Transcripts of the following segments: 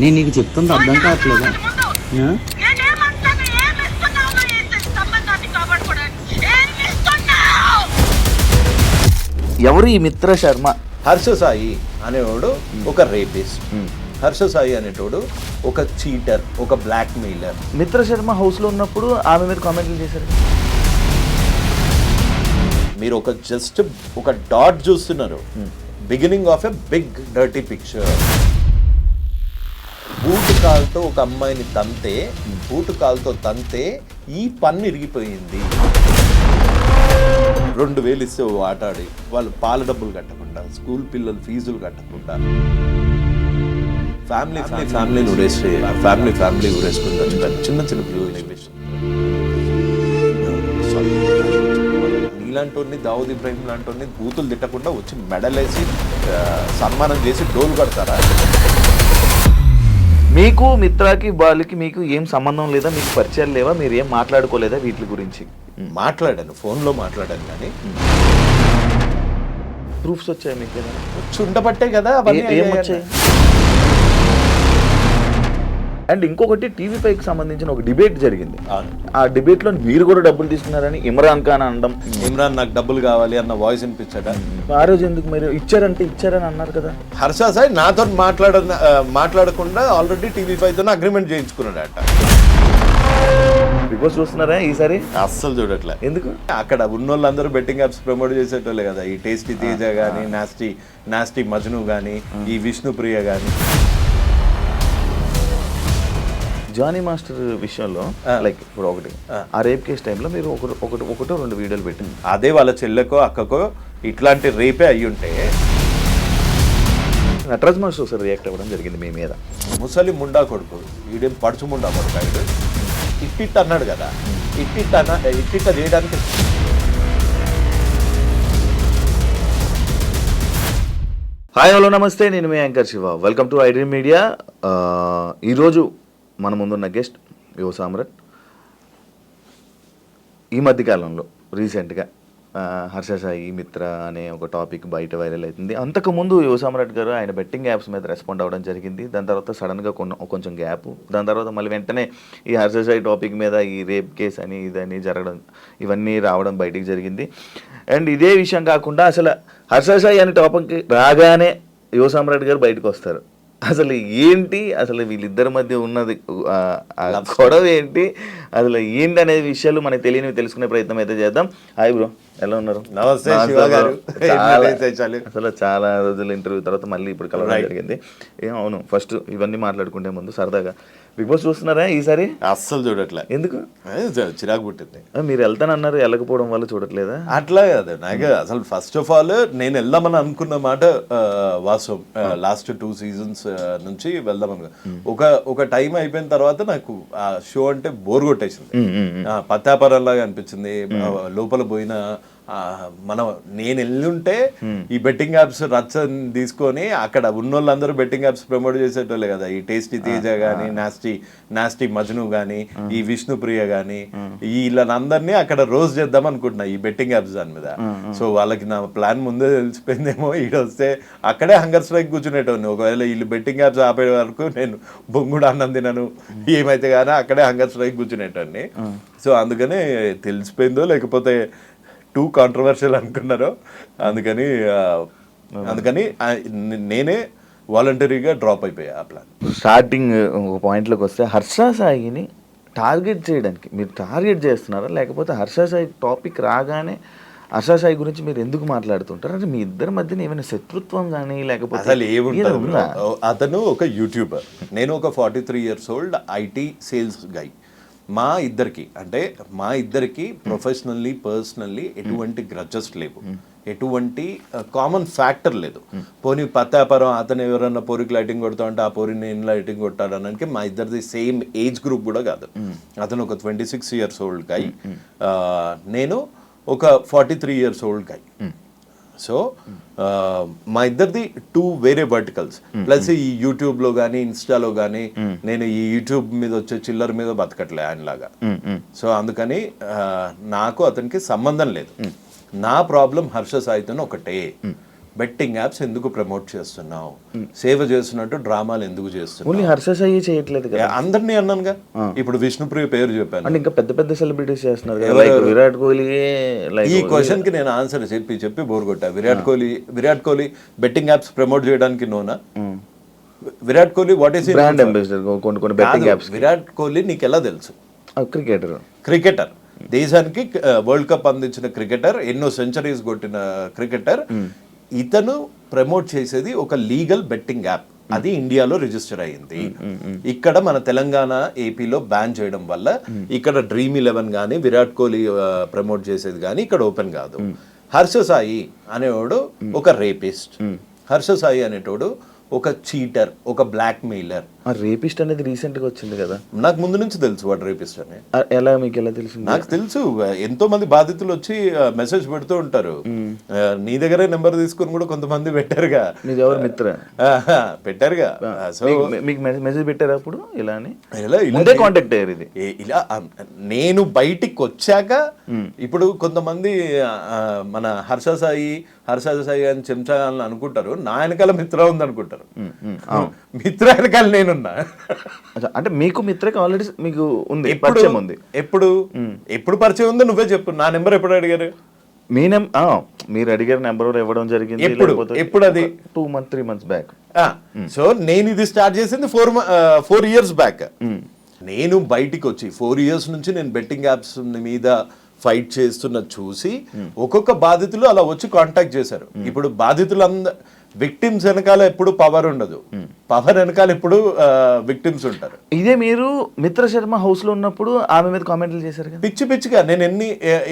నేను నీకు చెప్తుంది అర్థం కావట్లేదా? ఎవరు ఈ మిత్ర శర్మ? హర్ష సాయి అనేవాడు ఒక రేపిస్ట్, హర్ష సాయి అనేటోడు ఒక చీటర్, ఒక బ్లాక్ మెయిలర్. మిత్ర శర్మ హౌస్ లో ఉన్నప్పుడు ఆమె మీద కామెంట్లు చేశారు. మీరు ఒక జస్ట్ ఒక డాట్ చూస్తున్నారు, beginning of a big dirty picture. Boot కాలుతో ఒక అమ్మాయిని తంతే, బూటు కాలుతో తంతే ఈ పన్ను ఇరిగిపోయింది. 2000 ఇస్తే ఆటాడి వాళ్ళు పాల డబ్బులు కట్టకుండా, స్కూల్ పిల్లలు ఫీజులు కట్టకుండా, ఫ్యామిలీని ఉరేసి ఫ్యామిలీ ఉరేసుకుంటారు చిన్న చిన్న పిల్లలు. నీలాంటి దావుద్ ఇబ్రాహిం లాంటి బూతులు తిట్టకుండా వచ్చి మెడలేసి సన్మానం చేసి డోలు కడతారా? మీకు మిత్రాకి వాళ్ళకి మీకు ఏం సంబంధం లేదా? మీకు పరిచయాలు లేవా? మీరు ఏం మాట్లాడుకోలేదా వీటి గురించి? మాట్లాడాను, ఫోన్లో మాట్లాడాను, కానీ ప్రూఫ్స్ వచ్చాయి మీకు? వచ్చి ఉండబట్టే కదా ఏం వచ్చాయి? అండ్ ఇంకొకటి టీవీ5కి సంబంధించిన ఒక డిబేట్ జరిగింది. ఆ డిబేట్ లో మీరు కూడా డబ్బులు తీసుకున్నారని ఇమ్రాన్ ఖాన్ అనడం. ఇమ్రాన్ నాకు డబ్బులు కావాలి అన్న వాయిస్ వినిపించాడా? ఆ రోజు ఎందుకు మీరు ఇచ్చారని అన్నారు కదా? హర్ష సాయి నాతో మాట్లాడకుండా ఆల్రెడీ టీవీ5తో అగ్రిమెంట్ చేయించుకున్నాడట. బిగ్ బాస్ చూస్తున్నారా ఈసారి? అస్సలు చూడట్లే. ఎందుకు? అక్కడ ఉన్నోళ్ళందరూ బెట్టింగ్ యాప్స్ ప్రమోట్ చేసేటోళ్ళే కదా. ఈ టేస్టీ తేజ కానీ, నాస్టీ మజ్ను కానీ, ఈ విష్ణుప్రియ కానీ. జానీ మాస్టర్ విషయంలో లైక్ ఇప్పుడు ఒకటి ఆ రేప్ కేసు టైంలో మీరు ఒకటో 2 వీడియోలు పెట్టింది. అదే వాళ్ళ చెల్లెకో అక్కకో ఇట్లాంటి రేపే అయ్యి ఉంటే నటరాజ్ మాస్టర్ సార్ రియాక్ట్ అవ్వడం జరిగింది మీ మీద. ముసలి ముండా కొడుకు, ఈడేం పడుచు ముండా కొడుకు, ఆయన ఇట్టిట్ అన్నాడు కదా. ఇట్టిట్ట చేయడానికి హాయ్ హలో నమస్తే, నేను మీ anchor Shiva. Welcome to iDream media. ఈరోజు మన ముందున్న గెస్ట్ యువ సామ్రాట్. ఈ మధ్యకాలంలో రీసెంట్గా హర్ష సాయి మిత్ర అనే ఒక టాపిక్ బయట వైరల్ అవుతుంది. అంతకుముందు యువ సామ్రాట్ గారు ఆయన బెట్టింగ్ యాప్స్ మీద రెస్పాండ్ అవ్వడం జరిగింది. దాని తర్వాత సడన్గా కొంచెం గ్యాప్, దాని తర్వాత మళ్ళీ వెంటనే ఈ హర్ష సాయి టాపిక్ మీద ఈ రేప్ కేసు అని ఇదని జరగడం, ఇవన్నీ రావడం బయటికి జరిగింది. అండ్ ఇదే విషయం కాకుండా అసలు హర్ష సాయి అనే టాపిక్ రాగానే యువ సామ్రాట్ గారు బయటకు వస్తారు. అసలు ఏంటి, అసలు వీళ్ళిద్దరి మధ్య ఉన్నది గొడవ ఏంటి, అసలు ఏంటి అనే విషయాలు మనకు తెలియనివి తెలుసుకునే ప్రయత్నం అయితే చేద్దాం. హాయ్ బ్రో, ఎలా ఉన్నారు? నమస్తే. అసలు చాలా రోజుల ఇంటర్వ్యూ తర్వాత మళ్ళీ ఇప్పుడు కలవడం జరిగింది. అవును, ఫస్ట్ ఇవన్నీ మాట్లాడుకుంటే ముందు సరదాగా బిగ్ బాస్ చూస్తున్నారా ఈసారి? అస్సలు చూడట్లే. ఎందుకు? చిరాకు పుట్టింది. మీరు వెళ్తానన్నారు, వెళ్ళకపోవడం వల్ల చూడట్లేదా? అట్లా కాదు, నాకు అసలు ఫస్ట్ ఆఫ్ ఆల్ నేను వెళ్దామని అనుకున్న మాట వాస్తవం. లాస్ట్ 2 సీజన్స్ నుంచి వెళ్దామని ఒక టైం అయిపోయిన తర్వాత నాకు ఆ షో అంటే బోర్ కొట్టేసింది. పత్యాపారంలాగా అనిపించింది. లోపల పోయిన నేను వెళ్ళుంటే ఈ బెట్టింగ్ యాప్స్ రచ్చని తీసుకొని అక్కడ ఉన్నోళ్ళందరూ బెట్టింగ్ యాప్స్ ప్రమోట్ చేసేటోళ్ళే కదా. ఈ టేస్టీ తేజ కానీ, నాస్టీ మజ్ను కానీ, ఈ విష్ణుప్రియ కానీ, వీళ్ళందరినీ అక్కడ రోజ్ చేద్దాం అనుకుంటున్నా ఈ బెట్టింగ్ యాప్స్ దాని మీద. సో వాళ్ళకి నా ప్లాన్ ముందే తెలిసిపోయిందేమో. ఈడొస్తే అక్కడే హంగర్ స్ట్రైక్ కూర్చునేటోని. ఒకవేళ వీళ్ళు బెట్టింగ్ యాప్స్ ఆపే వరకు నేను బొంగుడు అన్నం తినను, ఏమైతే కానీ అక్కడే హంగర్ స్ట్రైక్ కూర్చునేటోని. సో అందుకని తెలిసిపోయిందో లేకపోతే టూ కాంట్రవర్షియల్ అనుకున్నారో, అందుకని నేనే వాలంటరీగా డ్రాప్ అయిపోయా ఆ ప్లాన్. స్టార్టింగ్ ఒక పాయింట్లోకి వస్తే హర్ష సాయిని టార్గెట్ చేయడానికి మీరు టార్గెట్ చేస్తున్నారా, లేకపోతే హర్ష సాయి టాపిక్ రాగానే హర్ష సాయి గురించి మీరు ఎందుకు మాట్లాడుతుంటారు? అంటే మీ ఇద్దరి మధ్యన ఏమైనా శత్రుత్వం కానీ లేకపోతే అసలు ఏముంటుంది? అతను ఒక యూట్యూబర్, నేను ఒక 43 years old ఐటీ సేల్స్ గై. మా ఇద్దరికి ప్రొఫెషనల్లీ పర్సనల్లీ ఎటువంటి గ్రడ్జెస్ లేవు, ఎటువంటి కామన్ ఫ్యాక్టర్ లేదు. పోనీ పత్యాపారం అతను ఎవరన్నా పోరికి లైటింగ్ కొడతా అంటే ఆ పోరి నేను లైటింగ్ కొట్టాడనడానికి మా ఇద్దరిది సేమ్ ఏజ్ గ్రూప్ కూడా కాదు. అతను ఒక 26 years old గై, నేను ఒక 43 years old గై. సో మా ఇద్దరిది 2 వేరే వర్టికల్స్. ప్లస్ ఈ యూట్యూబ్లో కానీ ఇన్స్టాలో కానీ నేను ఈ యూట్యూబ్ మీద వచ్చే చిల్లర మీద బతకట్లే ఆయనలాగా. సో అందుకని నాకు అతనికి సంబంధం లేదు. నా ప్రాబ్లం హర్ష సాయితో ఒకటే, బెట్టింగ్ యాప్స్ ఎందుకు ప్రమోట్ చేస్తున్నావు, సేవ చేస్తున్నట్టు డ్రామాలు ఎందుకు చేస్తున్నావు? ఓన్లీ హర్ష సాయి చేయట్లేదు కదా, అందరినీ అన్నానుగా. ఇప్పుడు విష్ణుప్రియ పేరు చెప్పాను. అంటే ఇంకా పెద్ద పెద్ద సెలబ్రిటీస్ చేస్తున్నారు కదా, లైక్ విరాట్ కోహ్లీ. ఈ క్వశ్చన్ కి నేను ఆన్సర్ చెప్పి బోర్ కొట్టా. Virat Kohli betting apps promote చేయడానికి నోనా? Virat Kohli what is brand ambassador కొన్ని బెట్టింగ్ యాప్స్. విరాట్ కోహ్లీ నీకు ఎలా తెలుసు? క్రికెటర్, దేశానికి వరల్డ్ కప్ అందించిన క్రికెటర్, ఎన్నో సెంచరీస్ కొట్టిన క్రికెటర్. ఇతను ప్రమోట్ చేసేది ఒక లీగల్ బెట్టింగ్ యాప్. అది ఇండియాలో రిజిస్టర్ అయ్యింది. ఇక్కడ మన తెలంగాణ, ఏపీలో బ్యాన్ చేయడం వల్ల ఇక్కడ Dream11 కానీ విరాట్ కోహ్లీ ప్రమోట్ చేసేది కానీ ఇక్కడ ఓపెన్ కాదు. హర్ష సాయి అనేవాడు ఒక రేపిస్ట్, హర్ష సాయి అనేటోడు ఒక చీటర్, ఒక బ్లాక్ మెయిలర్. రేపిస్ట్ అనేది రీసెంట్ గా వచ్చింది కదా. నాకు ముందు నుంచి తెలుసు వాడు రేపిస్ట్ అని. ఎలా మీకు ఎలా తెలుసు? నాకు తెలుసు, ఎంతో మంది బాధితులు వచ్చి మెసేజ్ పెడుతూ ఉంటారు. నీ దగ్గరే నెంబర్ తీసుకుని కూడా కొంతమంది పెట్టారుగా. ఎవరు మిత్ర పెట్టారుగా. సో మీకు మెసేజ్ పెట్టారు అప్పుడు ఇలా అని? ఇలా కాంటాక్ట్ అయ్యారు. ఇది ఇలా నేను బయటికి వచ్చాక ఇప్పుడు కొంతమంది మన హర్ష సాయి అని చెంచా అని అనుకుంటారు. నా వెనకాల మిత్ర ఉంది అనుకుంటారు. మిత్ర వెనకాల నేనున్నా. అంటే మీకు మిత్రకి ఆల్రెడీ మీకు ఉంది, పరిచయం ఉంది. ఎప్పుడు పరిచయం ఉంది? నువ్వే చెప్పు. నా నెంబర్ ఎప్పుడు అడిగారు? మీరు అడిగారు నెంబర్ ఇవ్వడం జరిగింది. ఎప్పుడు? అది 3 months బ్యాక్. సో నేను ఇది స్టార్ట్ చేసింది 4 years బ్యాక్. నేను బయటికి వచ్చి 4 years నుంచి నేను బెట్టింగ్ యాప్స్ మీద ఫైట్ చేస్తున్న చూసి ఒక్కొక్క బాధితులు అలా వచ్చి కాంటాక్ట్ చేశారు. ఇప్పుడు బాధితులు విక్టిమ్స్ వెనకాల ఎప్పుడు పవర్ ఉండదు, పవర్ వెనకాల ఎప్పుడు విక్టిమ్స్ ఉంటారు. ఇదే మీరు మిత్ర శర్మ హౌస్ లో ఉన్నప్పుడు ఆమె మీద కామెంట్లు చేశారు కదా, పిచ్చిగా. నేను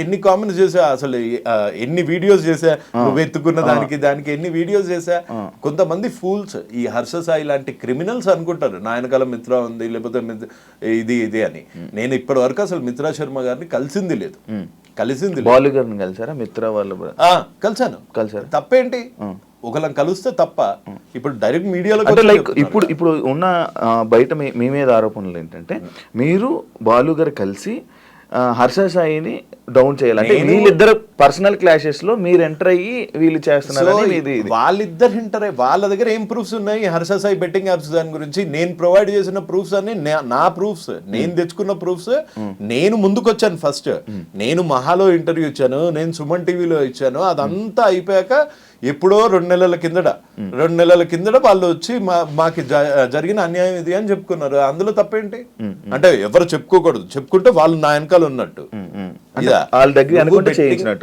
ఎన్ని కామెంట్స్ చేసా, అసలు ఎన్ని వీడియోస్ చేసా, నువ్వు ఎత్తుకున్న దానికి ఎన్ని వీడియోస్ చేసా. కొంతమంది ఫూల్స్, ఈ హర్ష సాయి లాంటి క్రిమినల్స్ అనుకుంటారు నా వెనకాల మిత్ర ఉంది, లేకపోతే ఇది అని. నేను ఇప్పటి వరకు అసలు మిత్రా శర్మ గారిని కలిసింది లేదు. బాలు గారిని కలిసారా? మిత్ర వాళ్ళు కలిసారు. తప్పేంటి? ఒకళ్ళని కలిస్తే తప్ప. ఇప్పుడు డైరెక్ట్ మీడియాలో అంటే లైక్ ఇప్పుడు ఉన్న బయట మీ మీద ఆరోపణలు ఏంటంటే మీరు బాలు గారు కలిసి హర్ష సాయిని డౌన్ చేయాలంటే వీళ్ళిద్దరు పర్సనల్ క్లాషెస్ లో మీరు ఎంటర్ అయ్యి వీళ్ళు చేస్తున్నారు. వాళ్ళిద్దరు ఎంటర్ అయ్యి వాళ్ళ దగ్గర ఏం ప్రూఫ్స్ ఉన్నాయి హర్ష సాయి బెట్టింగ్ యాప్స్ దాని గురించి? నేను ప్రొవైడ్ చేసిన ప్రూఫ్స్ అన్ని నా ప్రూఫ్స్, నేను తెచ్చుకున్న ప్రూఫ్స్. నేను ముందుకు వచ్చాను ఫస్ట్. నేను మహాలో ఇంటర్వ్యూ ఇచ్చాను, నేను సుమన్ టీవీలో ఇచ్చాను. అదంతా అయిపోయాక ఎప్పుడో 2 నెలల కిందట వాళ్ళు వచ్చి మాకు జరిగిన అన్యాయం ఇది అని చెప్పుకున్నారు. అందులో తప్పేంటి? అంటే ఎవరు చెప్పుకోకూడదు, చెప్పుకుంటే వాళ్ళు నా వెనకాల ఉన్నట్టు.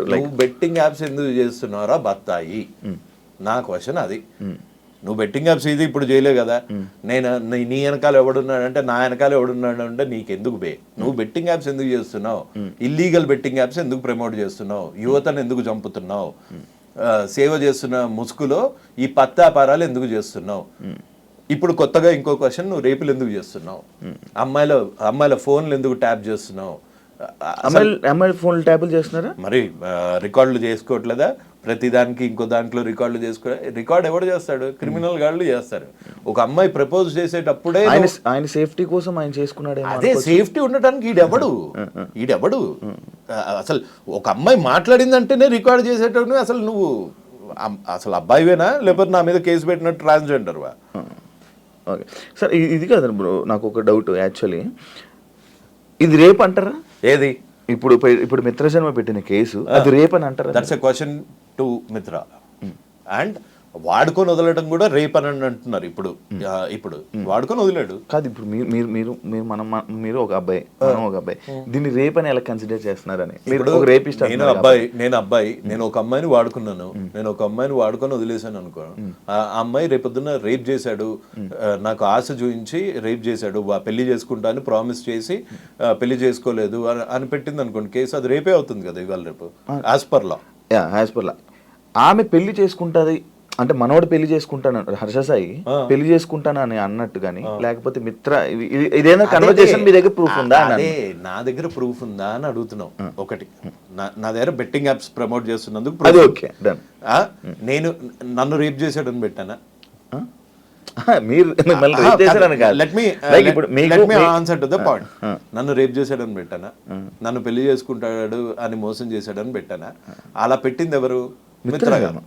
నువ్వు బెట్టింగ్ యాప్స్ ఎందుకు చేస్తున్నారా బత్తాయి? నా క్వశ్చన్ అది. నువ్వు బెట్టింగ్ యాప్స్ ఇది ఇప్పుడు చేయలేవు కదా. నేను నీ వెనకాల ఎవడున్నాడంటే నా వెనకాల ఎవడున్నాడు అంటే నీకెందుకు బే? నువ్వు బెట్టింగ్ యాప్స్ ఎందుకు చేస్తున్నావు? ఇల్లీగల్ బెట్టింగ్ యాప్స్ ఎందుకు ప్రమోట్ చేస్తున్నావు? యువతను ఎందుకు చంపుతున్నావు? సేవ చేస్తున్న ముసుగులో ఈ పత్తాపారాలు ఎందుకు చేస్తున్నావు? ఇప్పుడు కొత్తగా ఇంకో క్వశ్చన్, నువ్వు రేపులు ఎందుకు చేస్తున్నావు? అమ్మాయిల ఫోన్లు ఎందుకు ట్యాప్ చేస్తున్నావు? అమ్మాయిల ఫోన్లు ట్యాపులు చేస్తున్నారా? మరి రికార్డులు చేసుకోవట్లేదా? ప్రతి దానికి ఇంకో దాంట్లో రికార్డులు రికార్డ్ ఎవడు చేస్తాడు? క్రిమినల్ గాళ్ళు చేస్తారు. ఒక అమ్మాయి ప్రపోజ్ చేసేటప్పుడే ఆయన సేఫ్టీ కోసం ఆయన చేసుకున్నాడు. అదే సేఫ్టీ ఉండటానికి ఈడెవడు అసలు? ఒక అమ్మాయి మాట్లాడిందంటేనే రికార్డ్ చేసేటప్పుడు అసలు నువ్వు అసలు అబ్బాయివేనా, లేకపోతే నా మీద కేసు పెట్టినట్టు ట్రాన్స్జెండర్వా? ఓకే సార్, ఇది కాదు బ్రో, నాకు ఒక డౌట్. యాక్చువల్లీ ఇది రేప్ అంటారా? ఏది? ఇప్పుడు మిత్ర శర్మ పెట్టిన కేసు అది రేప్ అని అంటారా? దట్స్ ఎ క్వశ్చన్ టు మిత్ర. అండ్ వాడుకొని వదలడం కూడా రేప్ అని అంటున్నారు. ఇప్పుడు వాడుకొని వదిలాడు కాదు. ఇప్పుడు మీరు ఒక అబ్బాయి, మనం ఒక అబ్బాయి, దీన్ని రేప్ అని ఎలా కన్సిడర్ చేస్తున్నారని? నేను ఒక అమ్మాయిని వాడుకున్నాను, నేను ఒక అమ్మాయిని వాడుకొని వదిలేసాను అనుకో. ఆ అమ్మాయి రేపొద్దున రేప్ చేశాడు, నాకు ఆశ చూపించి రేప్ చేశాడు, పెళ్లి చేసుకుంటా అని ప్రామిస్ చేసి పెళ్లి చేసుకోలేదు అని పెట్టింది అనుకోండి కేసు, అది రేపే అవుతుంది కదా ఇవాళ రేపు. యాజ్ పర్ లా ఆమె పెళ్లి చేసుకుంటుంది అంటే మనోడు పెళ్లి చేసుకుంటాను, హర్ష సాయి పెళ్లి చేసుకుంటాను అని అన్నట్టు గానీ, లేకపోతే మిత్ర ఇదేనా కన్వర్జేషన్ మీ దగ్గర ప్రూఫ్ ఉందా? అదే నా దగ్గర ప్రూఫ్ ఉందా అని అడుగుతున్నావు. ఒకటి, నా దగ్గర బెట్టింగ్ యాప్స్ ప్రమోట్ చేస్తున్నందుకు నేను నన్ను రేప్ చేశాడని పెట్టానా? నన్ను రేప్ చేశాడని పెట్టానా? నన్ను పెళ్లి చేసుకుంటాడు అని మోసం చేశాడని పెట్టానా? అలా పెట్టింది ఎవరు? మిత్ర గారు.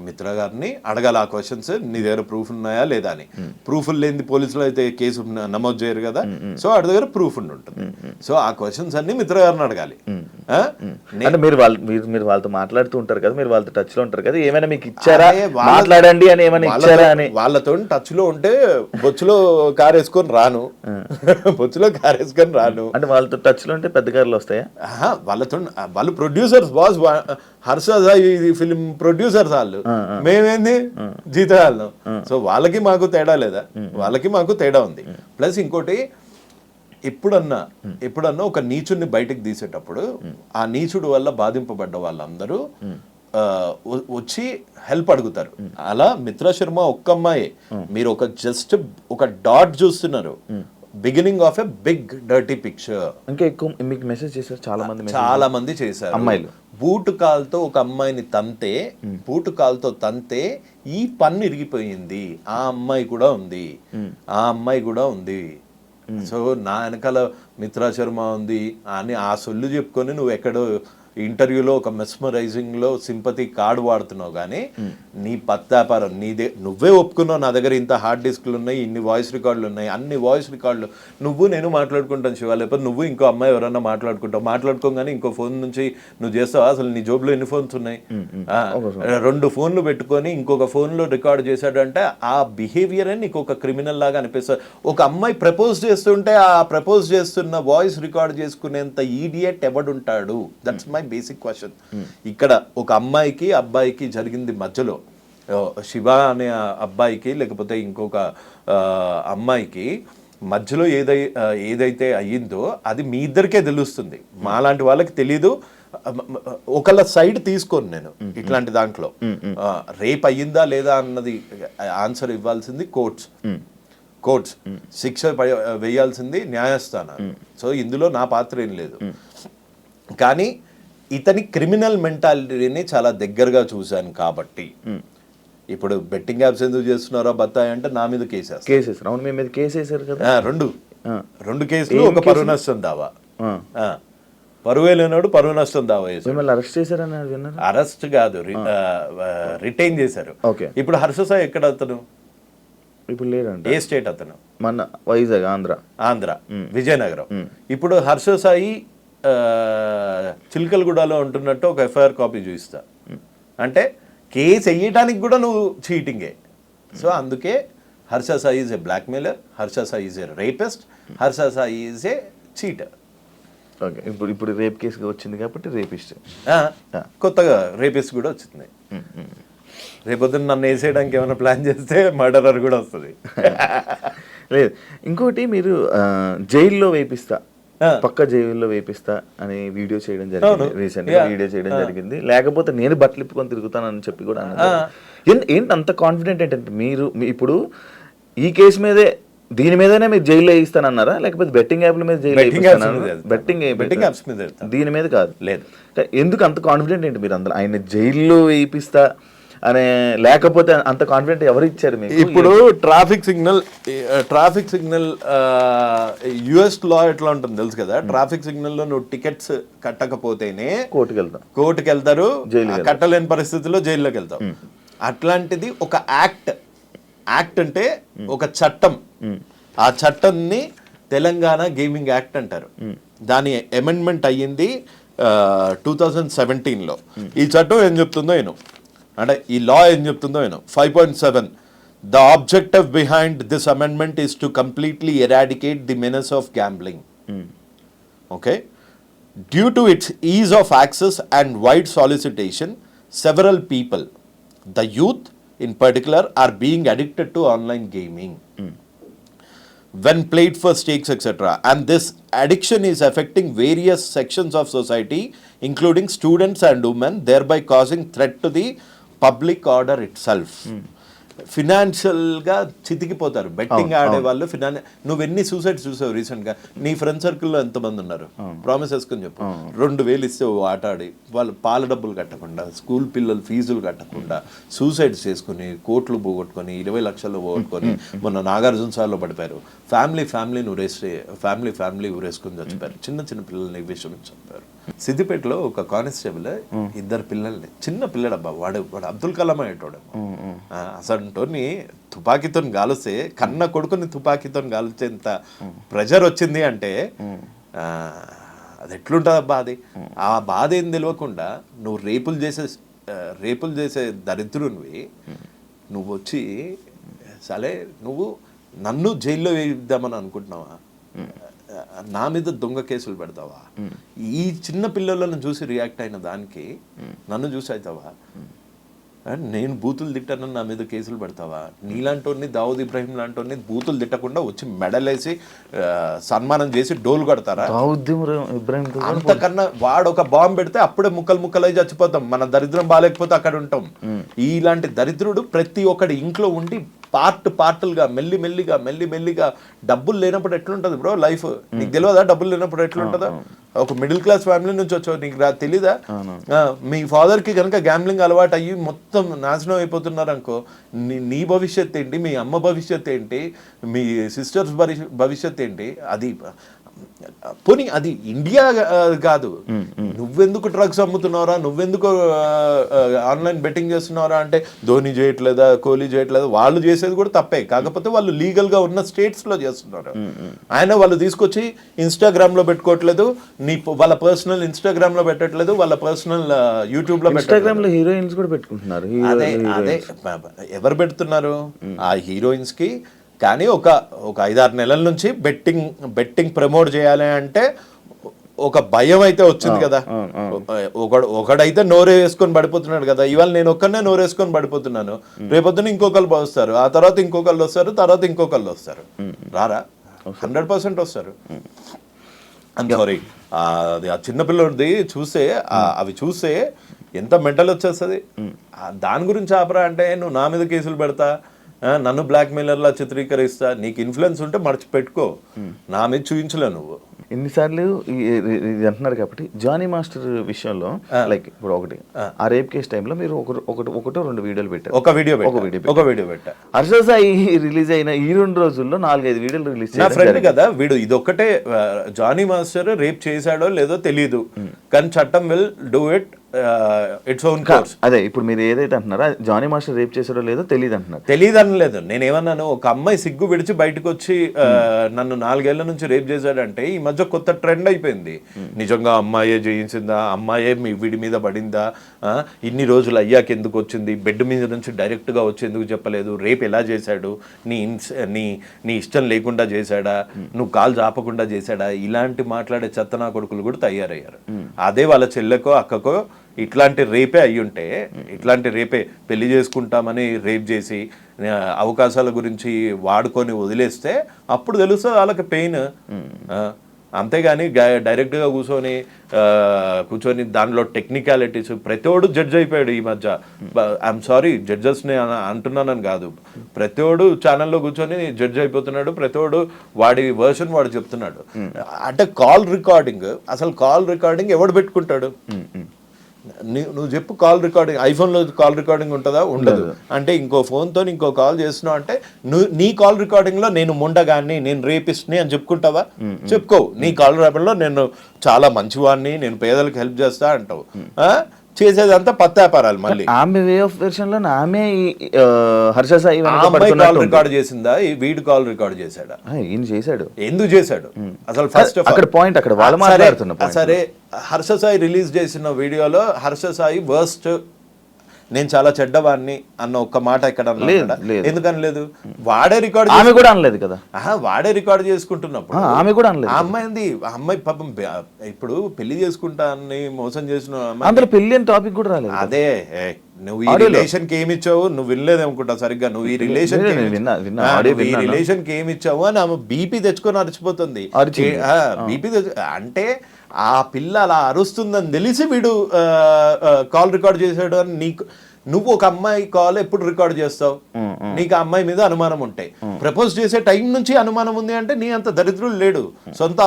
మిత్ర గారిని అడగాలి ఆ క్వశ్చన్స్, నీ దగ్గర ప్రూఫ్ ఉన్నాయా లేదా అని. ప్రూఫ్ లేని పోలీసులు అయితే కేసు నమోదు చేయరు కదా, సో వాడి దగ్గర ప్రూఫ్ ఉంటుంది. సో ఆ క్వశ్చన్స్ అన్ని మిత్ర గారిని అడగాలి. అంటే మీరు వాళ్ళతో మాట్లాడుతూ ఉంటారు కదా, మీరు వాళ్ళతో టచ్ లో ఉంటారు కదా, ఏమైనా మీకు ఇచ్చారా మాట్లాడండి అని ఏమైనా ఇచ్చారా అని? వాళ్ళతో టచ్ లో ఉంటే బొచ్చులో కారు వేసుకొని రాను, బొచ్చులో కారు వేసుకొని రాను. అంటే వాళ్ళతో టచ్ లో ఉంటే పెద్ద కార్లు వస్తాయా? వాళ్ళతో వాళ్ళు producers boss, Harsha Sai film producers వాళ్ళు, మేమేంది జీతగాళ్ళం. సో వాళ్ళకి మాకు తేడా లేదా? వాళ్ళకి మాకు తేడా ఉంది. ప్లస్ ఇంకోటి, ఎప్పుడన్నా ఒక నీచుడిని బయటకు తీసేటప్పుడు ఆ నీచుడు వల్ల బాధింపబడ్డ వాళ్ళందరూ వచ్చి హెల్ప్ అడుగుతారు. అలా మిత్ర శర్మ ఒక్క అమ్మాయి, మీరు జస్ట్ ఒక డాట్ చూస్తున్నారు, beginning of a big dirty picture. ఇంకా ఎక్కువ మీకు మెసేజ్ చేశారు చాలా మంది చేశారు అమ్మాయిలు. బూటు కాల్తో ఒక అమ్మాయిని బూటు కాల్తో తంతే ఈ పన్ను ఇరిగిపోయింది, ఆ అమ్మాయి కూడా ఉంది. సో నా వెనకాల మిత్రా శర్మ ఉంది అని ఆ సొల్లు చెప్పుకొని నువ్వు ఎక్కడో ఇంటర్వ్యూలో ఒక మెస్మరైజింగ్ లో సింపతి కార్డు వాడుతున్నావు, కానీ నీ పత్తాపారం నీదే. నువ్వే ఒప్పుకున్నావు నా దగ్గర ఇంత హార్డ్ డిస్క్లు ఉన్నాయి, ఇన్ని వాయిస్ రికార్డులు ఉన్నాయి, అన్ని వాయిస్ రికార్డులు నేను మాట్లాడుకుంటాను శివ, లేకపోతే నువ్వు ఇంకో అమ్మాయి ఎవరన్నా మాట్లాడుకోగానే ఇంకో ఫోన్ నుంచి నువ్వు చేస్తావా? అసలు నీ జోబులో ఎన్ని ఫోన్స్ ఉన్నాయి? 2 ఫోన్లు పెట్టుకొని ఇంకొక ఫోన్లో రికార్డ్ చేశాడంటే ఆ బిహేవియర్ నీకు ఒక క్రిమినల్ లాగా అనిపిస్తుంది. ఒక అమ్మాయి ప్రపోజ్ చేస్తుంటే ఆ ప్రపోజ్ చేస్తున్న వాయిస్ రికార్డ్ చేసుకునేంత ఈడియట్ ఎవడుంటాడు? That's my basic question. ఇక్కడ ఒక అమ్మాయికి అబ్బాయికి జరిగింది మధ్యలో, శివ అనే అబ్బాయికి లేకపోతే ఇంకొక అమ్మాయికి మధ్యలో ఏదైతే అయ్యిందో అది మీ ఇద్దరికే తెలుస్తుంది, మాలాంటి వాళ్ళకి తెలీదు. ఒకళ్ళ సైడ్ తీసుకోను నేను ఇట్లాంటి దాంట్లో. రేప్ అయ్యిందా లేదా అన్నది ఆన్సర్ ఇవ్వాల్సింది కోర్ట్స్, శిక్ష వేయాల్సింది న్యాయస్థానాలు. సో ఇందులో నా పాత్ర ఏం లేదు. కానీ ఇతని క్రిమినల్ మెంటాలిటీని చాలా దగ్గరగా చూశాను కాబట్టి, ఇప్పుడు బెట్టింగ్ యాప్స్ ఎందుకు చేస్తున్నారో బత్తాయి అంటే నా మీద కేసేసారు కదా, రెండు కేసులు, ఒక పరువు నష్టం దావా. పరువే లేనాడు పరువు నష్టం దావా అరెస్ట్ చేశారని. అరెస్ట్ కాదు, రిటైన్ చేశారు. ఇప్పుడు హర్ష సాయి ఎక్కడ అతను? ఇప్పుడు లేదండి. ఏ స్టేట్ అతను? మన వైజాగ్, ఆంధ్ర, విజయనగరం. ఇప్పుడు హర్ష సాయి చిలకలగూడలో ఉంటున్నట్టు ఒక ఎఫ్ఐఆర్ కాపీ చూపిస్తా అంటే కేసు వేయడానికి కూడా నువ్వు చీటింగే. సో అందుకే Harsha Sai is a blackmailer, Harsha Sai is a rapist, Harsha Sai is a cheater. Okay, ఇప్పుడు రేప్ కేసు వచ్చింది కాబట్టి రేపిస్ట్, కొత్తగా రేపిస్ట్ కూడా వచ్చింది. రేపొద్దున నన్ను వేసేయడానికి ఏమైనా ప్లాన్ చేస్తే మర్డరర్ కూడా వస్తుంది. లేదు, ఇంకోటి మీరు జైల్లో వేపిస్తా, పక్క జైల్లో వేపిస్తా అని వీడియో చేయడం జరిగింది, రీసెంట్ గా వీడియో చేయడం జరిగింది. లేకపోతే నేను బట్టలు ఇప్పుకొని తిరుగుతానని చెప్పి కూడా అన్నారు. ఏంటి అంత కాన్ఫిడెంట్ ఏంటంటే మీరు ఇప్పుడు ఈ కేసు మీదే, దీని మీదనే మీరు జైల్లో వేయిస్తానన్నారా, లేకపోతే బెట్టింగ్ యాప్ల మీద బెట్టింగ్ యాప్స్ మీద, దీని మీద కాదు? లేదు. ఎందుకు అంత కాన్ఫిడెంట్ ఏంటి మీరు? అందరూ ఆయన జైల్లో వేయిస్తా అనే, లేకపోతే అంత కాన్ఫిడెంట్ ఎవరు ఇచ్చారు మీకు? ఇప్పుడు ట్రాఫిక్ సిగ్నల్ యుఎస్ లా ఎట్లా ఉంటుంది తెలుసు కదా. ట్రాఫిక్ సిగ్నల్ లో నువ్వు టికెట్స్ కట్టకపోతేనే కోర్టుకి వెళ్తారు, కట్టలేని పరిస్థితుల్లో జైల్లోకి వెళ్తావు. అట్లాంటిది ఒక యాక్ట్ అంటే ఒక చట్టం. ఆ చట్టాన్ని తెలంగాణ గేమింగ్ యాక్ట్ అంటారు. దాని అమెండ్మెంట్ అయ్యింది 2017లో. ఈ చట్టం ఏం చెప్తుందో అంటే ఈ లా ఏం చెప్తుందో 5.7 The objective behind this amendment is to completely eradicate the menace of gambling. Okay? Due to its ease of access and wide solicitation, several people, the youth in particular, are being addicted to online gaming when played for stakes, etc. And this addiction is affecting various sections of society, including students and women, thereby causing threat to the public order itself. ఫినాన్షియల్గా చితికిపోతారు betting ఆడే వాళ్ళు. నువ్వెన్ని suicides చూసావు రీసెంట్గా? నీ friend సర్కిల్లో ఎంతమంది ఉన్నారు? ప్రామిస్ వేసుకొని చెప్పు. 2,000 ఇస్తే ఆట ఆడి వాళ్ళు పాల డబ్బులు కట్టకుండా, స్కూల్ పిల్లలు ఫీజులు కట్టకుండా సూసైడ్స్ చేసుకుని, కోట్లు పోగొట్టుకొని, 20 లక్షలు పోగొట్టుకొని మొన్న నాగార్జున సార్లో పడిపోయారు. ఫ్యామిలీ ఊరేసుకొని చచ్చిపోయారు. చిన్న పిల్లల్ని విషయం చంపారు. సిద్దిపేటలో ఒక కానిస్టేబుల్ ఇద్దరు పిల్లల్ని, చిన్న పిల్లడబ్బా, వాడు అబ్దుల్ కలాం అయ్యేటోడు. అసలు తుపాకీతో గాలిస్తే కన్న కొడుకుని తుపాకీతో గాల్చేంత ప్రెషర్ వచ్చింది అంటే అది ఎట్లుంటుంది అబ్బా. అది ఆ బాధ ఏం తెలియకుండా నువ్వు రేపులు చేసే దరిద్రునివి నువ్వు వచ్చి సరే నువ్వు నన్ను జైల్లో వేయిద్దామని అనుకుంటున్నావా, నా మీద దొంగ కేసులు పెడతావా, ఈ చిన్న పిల్లలను చూసి రియాక్ట్ అయిన దానికి నన్ను చూసి అవుతావా, నేను బూతులు తిట్టానని నా మీద కేసులు పెడతావా, నీలాంటి దావుద్ ఇబ్రాహిం లాంటి బూతులు తిట్టకుండా వచ్చి మెడలేసి సన్మానం చేసి డోలు కొడతారా? అంతకన్నా వాడు ఒక బాంబు పెడితే అప్పుడే ముక్కలై చచ్చిపోతాం, మన దరిద్రం బాగాలేకపోతే అక్కడ ఉంటాం. ఇలాంటి దరిద్రుడు ప్రతి ఒక్కడి ఇంట్లో ఉండి పార్టులుగా మెల్లిమెల్లిగా డబ్బులు లేనప్పుడు ఎట్లుంటది బ్రో లైఫ్? నీకు తెలియదా డబ్బులు లేనప్పుడు ఎట్లుంటుందో? ఒక మిడిల్ క్లాస్ ఫ్యామిలీ నుంచి వచ్చావు, నీకు తెలీదా? మీ ఫాదర్ కి కనుక గ్యాంబ్లింగ్ అలవాటు అయ్యి మొత్తం నాశనం అయిపోతున్నారు అనుకో, నీ భవిష్యత్ ఏంటి, మీ అమ్మ భవిష్యత్ ఏంటి, మీ సిస్టర్స్ భవిష్యత్ ఏంటి? అది పోనీ అది ఇండియా కాదు, నువ్వెందుకు డ్రగ్స్ అమ్ముతున్నారా, నువ్వెందుకు ఆన్లైన్ బెట్టింగ్ చేస్తున్నారా అంటే ధోని చేయట్లేదా, కోహ్లీ చేయట్లేదా, వాళ్ళు చేసేది కూడా తప్పే, కాకపోతే వాళ్ళు లీగల్ గా ఉన్న స్టేట్స్ లో చేస్తున్నారు. వాళ్ళు తీసుకొచ్చి ఇన్స్టాగ్రామ్ లో పెట్టుకోవట్లేదు, వాళ్ళ పర్సనల్ ఇన్స్టాగ్రామ్ లో పెట్టట్లేదు, వాళ్ళ పర్సనల్ యూట్యూబ్ లో ఇన్స్టాగ్రామ్ లో హీరోయిన్స్ కూడా పెట్టుకుంటున్నారు. అదే ఎవరు పెడుతున్నారు ఆ హీరోయిన్స్ కి? కానీ ఒక 5-6 నెలల నుంచి బెట్టింగ్ ప్రమోట్ చేయాలి అంటే ఒక భయం అయితే వచ్చింది కదా. ఒకడైతే నోరే వేసుకొని పడిపోతున్నాడు కదా. ఇవాళ నేను ఒక్కనే నోరేసుకొని పడిపోతున్నాను, రేపొద్దున ఇంకొకళ్ళు వస్తారు, ఆ తర్వాత ఇంకొకళ్ళు వస్తారు, తర్వాత ఇంకొకళ్ళు వస్తారు. రారా? 100% వస్తారు. సారీ, అది ఆ చిన్నపిల్లడిది చూస్తే అవి చూస్తే ఎంత మెంటల్ వచ్చేస్తుంది. దాని గురించి ఆపరా అంటే నువ్వు నా మీద కేసులు పెడతా, నన్ను బ్లాక్ మెయిలర్లా చిత్రీకరిస్తా, నీకు ఇన్ఫ్లుయెన్స్ ఉంటే మర్చిపెట్టుకో, నా మీద చూపించలే నువ్వు. ఎన్నిసార్లు ఇది అంటున్నారు కాబట్టి జానీ మాస్టర్ విషయంలో లైక్ ఇప్పుడు ఒకటి ఆ రేప్ కేసు టైంలో మీరు ఒకటో 2 వీడియోలు పెట్టారు. ఒక వీడియో పెట్టా. హర్ష సాయి రిలీజ్ అయిన ఈ 2 రోజుల్లో 4-5 వీడియోలు రిలీజ్ నా ఫ్రెండ్ కదా వీడు. ఇదొక్కటే జానీ మాస్టర్ రేప్ చేశాడో లేదో తెలియదు, కానీ చట్టం will do it its own course. అదే ఇప్పుడు మీరు ఏదైతే అంటున్నారో జానీ మాస్టర్ రేప్ చేసాడో లేదో తెలియదు అంటున్నారు. తెలియదు అనలేదు, నేనేమన్నాను, ఒక అమ్మాయి సిగ్గు విడిచి బయటకు వచ్చి నన్ను 4 ఏళ్ల నుంచి రేప్ చేశాడంటే ఈ మధ్య కొత్త ట్రెండ్ అయిపోయింది. నిజంగా అమ్మాయే చేయించిందా, అమ్మాయే వీడి మీద పడిందా, ఇన్ని రోజులు అయ్యాక ఎందుకు వచ్చింది, బెడ్ మీద నుంచి డైరెక్ట్ గా వచ్చి ఎందుకు చెప్పలేదు, రేపు ఎలా చేశాడు, నీ ఇష్టం లేకుండా చేశాడా, నువ్వు కాలు చాపకుండా చేశాడా, ఇలాంటి మాట్లాడే చెత్తనా కొడుకులు కూడా తయారయ్యారు. అదే వాళ్ళ చెల్లెకో అక్కకో ఇట్లాంటి రేపే అయ్యుంటే, ఇట్లాంటి రేపే పెళ్లి చేసుకుంటామని రేప్ చేసి అవకాశాల గురించి వాడుకొని వదిలేస్తే అప్పుడు తెలుస్తుంది వాళ్ళకి పెయిన్. అంతేగాని డైరెక్ట్గా కూర్చొని దానిలో టెక్నికాలిటీస్ ప్రతివాడు జడ్జ్ అయిపోయాడు ఈ మధ్య. ఐఎమ్ సారీ జడ్జెస్ని అంటున్నానని కాదు, ప్రతివాడు ఛానల్లో కూర్చొని జడ్జ్ అయిపోతున్నాడు, ప్రతివాడు వాడి వర్షన్ వాడు చెప్తున్నాడు. అంటే కాల్ రికార్డింగ్ ఎవడు పెట్టుకుంటాడు? నువ్వు చెప్పు, కాల్ రికార్డింగ్ ఐఫోన్లో కాల్ రికార్డింగ్ ఉంటుందా? ఉండదు. అంటే ఇంకో ఫోన్తో ఇంకో కాల్ చేస్తున్నావు అంటే నీ కాల్ రికార్డింగ్లో నేను ముండగాన్ని, నేను రేపిస్ట్ని అని చెప్పుకుంటావా? చెప్పుకోవు. నీ కాల్ రికార్డింగ్లో నేను చాలా మంచివాడిని, నేను పేదలకు హెల్ప్ చేస్తా అంటావు. చేసేదంతా పత్తాపారాలు. మళ్ళీ ఆమె వే ఆఫ్ వెర్షన్ లో ఆమె హర్ష సాయి కాల్ రికార్డ్ చేసిందా, వీడు కాల్ రికార్డ్ చేశాడా? ఈయన చేశాడు. ఎందుకు చేశాడు అసలు? ఫస్ట్ అక్కడ పాయింట్ అక్కడ వాళ్ళు మాట్లాడుతున్నా. సరే, హర్ష సాయి రిలీజ్ చేసిన వీడియోలో హర్ష సాయి వర్స్ట్, నేను చాలా చెడ్డవాడిని అన్న ఒక్క మాట ఇక్కడ ఎందుకని లేదు? వాడే రికార్డ్, ఆమె కూడా అనలేదు కదా. వాడే రికార్డ్ చేసుకుంటున్నప్పుడు ఆమె కూడా అనలేదు. ఆ అమ్మాయి పాపం ఇప్పుడు పెళ్లి చేసుకుంటా అని మోసం చేసిన అందరూ పెళ్లి అని టాపిక్ కూడా రాలేదు. అదే నువ్వు ఈ రిలేషన్ కి ఏమి ఇచ్చావు, నువ్వు వినలేదు అనుకుంటా సరిగ్గా, నువ్వు ఈ రిలేషన్ కి ఏమి ఇచ్చావు అని ఆమె బీపీ తెచ్చుకొని అరిచిపోతుంది. బీపీ అంటే ఆ పిల్ల అలా అరుస్తుందని తెలిసి వీడు కాల్ రికార్డ్ చేశాడు అని నువ్వు ఒక అమ్మాయి కాల్ ఎప్పుడు రికార్డ్ చేస్తావు? నీకు ఆ అమ్మాయి మీద అనుమానం ఉంటాయి. ప్రపోజ్ చేసే టైం నుంచి అనుమానం ఉంది అంటే నీ అంత దరిద్రులు లేడు. సొంత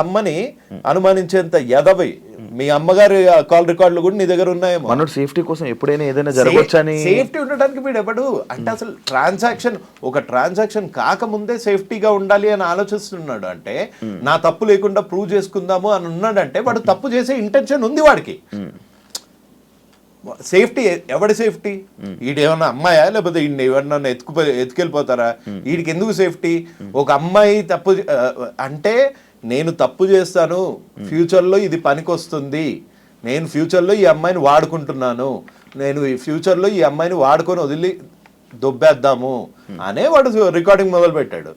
అమ్మని అనుమానించేంత ఎదవి మీ అమ్మగారి కాల్ రికార్డులు కూడా నీ దగ్గర ఉన్నాయేమో. మనోడు సేఫ్టీ కోసం ఎప్పుడైనా ఏదైనా జరగవచ్చని. సేఫ్టీ ఉండడానికి వీడు ఎవడు అంటే అసలు ఒక ట్రాన్సాక్షన్ కాకముందే సేఫ్టీగా ఉండాలి అని ఆలోచిస్తున్నాడు అంటే నా తప్పు లేకుండా ప్రూవ్ చేసుకుందాము అని ఉన్నాడంటే వాడు తప్పు చేసే ఇంటెన్షన్ ఉంది వాడికి. సేఫ్టీ ఎవడి సేఫ్టీ? వీడు ఏమన్నా అమ్మాయా లేకపోతే వీడిని ఎవరన్నా ఎత్తుకెళ్ళిపోతారా? వీడికి ఎందుకు సేఫ్టీ? ఒక అమ్మాయి తప్పు అంటే నేను తప్పు చేస్తాను, ఫ్యూచర్లో ఇది పనికొస్తుంది, నేను ఫ్యూచర్లో ఈ అమ్మాయిని వాడుకుంటున్నాను, నేను ఈ ఫ్యూచర్లో ఈ అమ్మాయిని వాడుకొని వదిలి దొబ్బేద్దాము అనే వాడు రికార్డింగ్ మొదలు పెట్టాడు.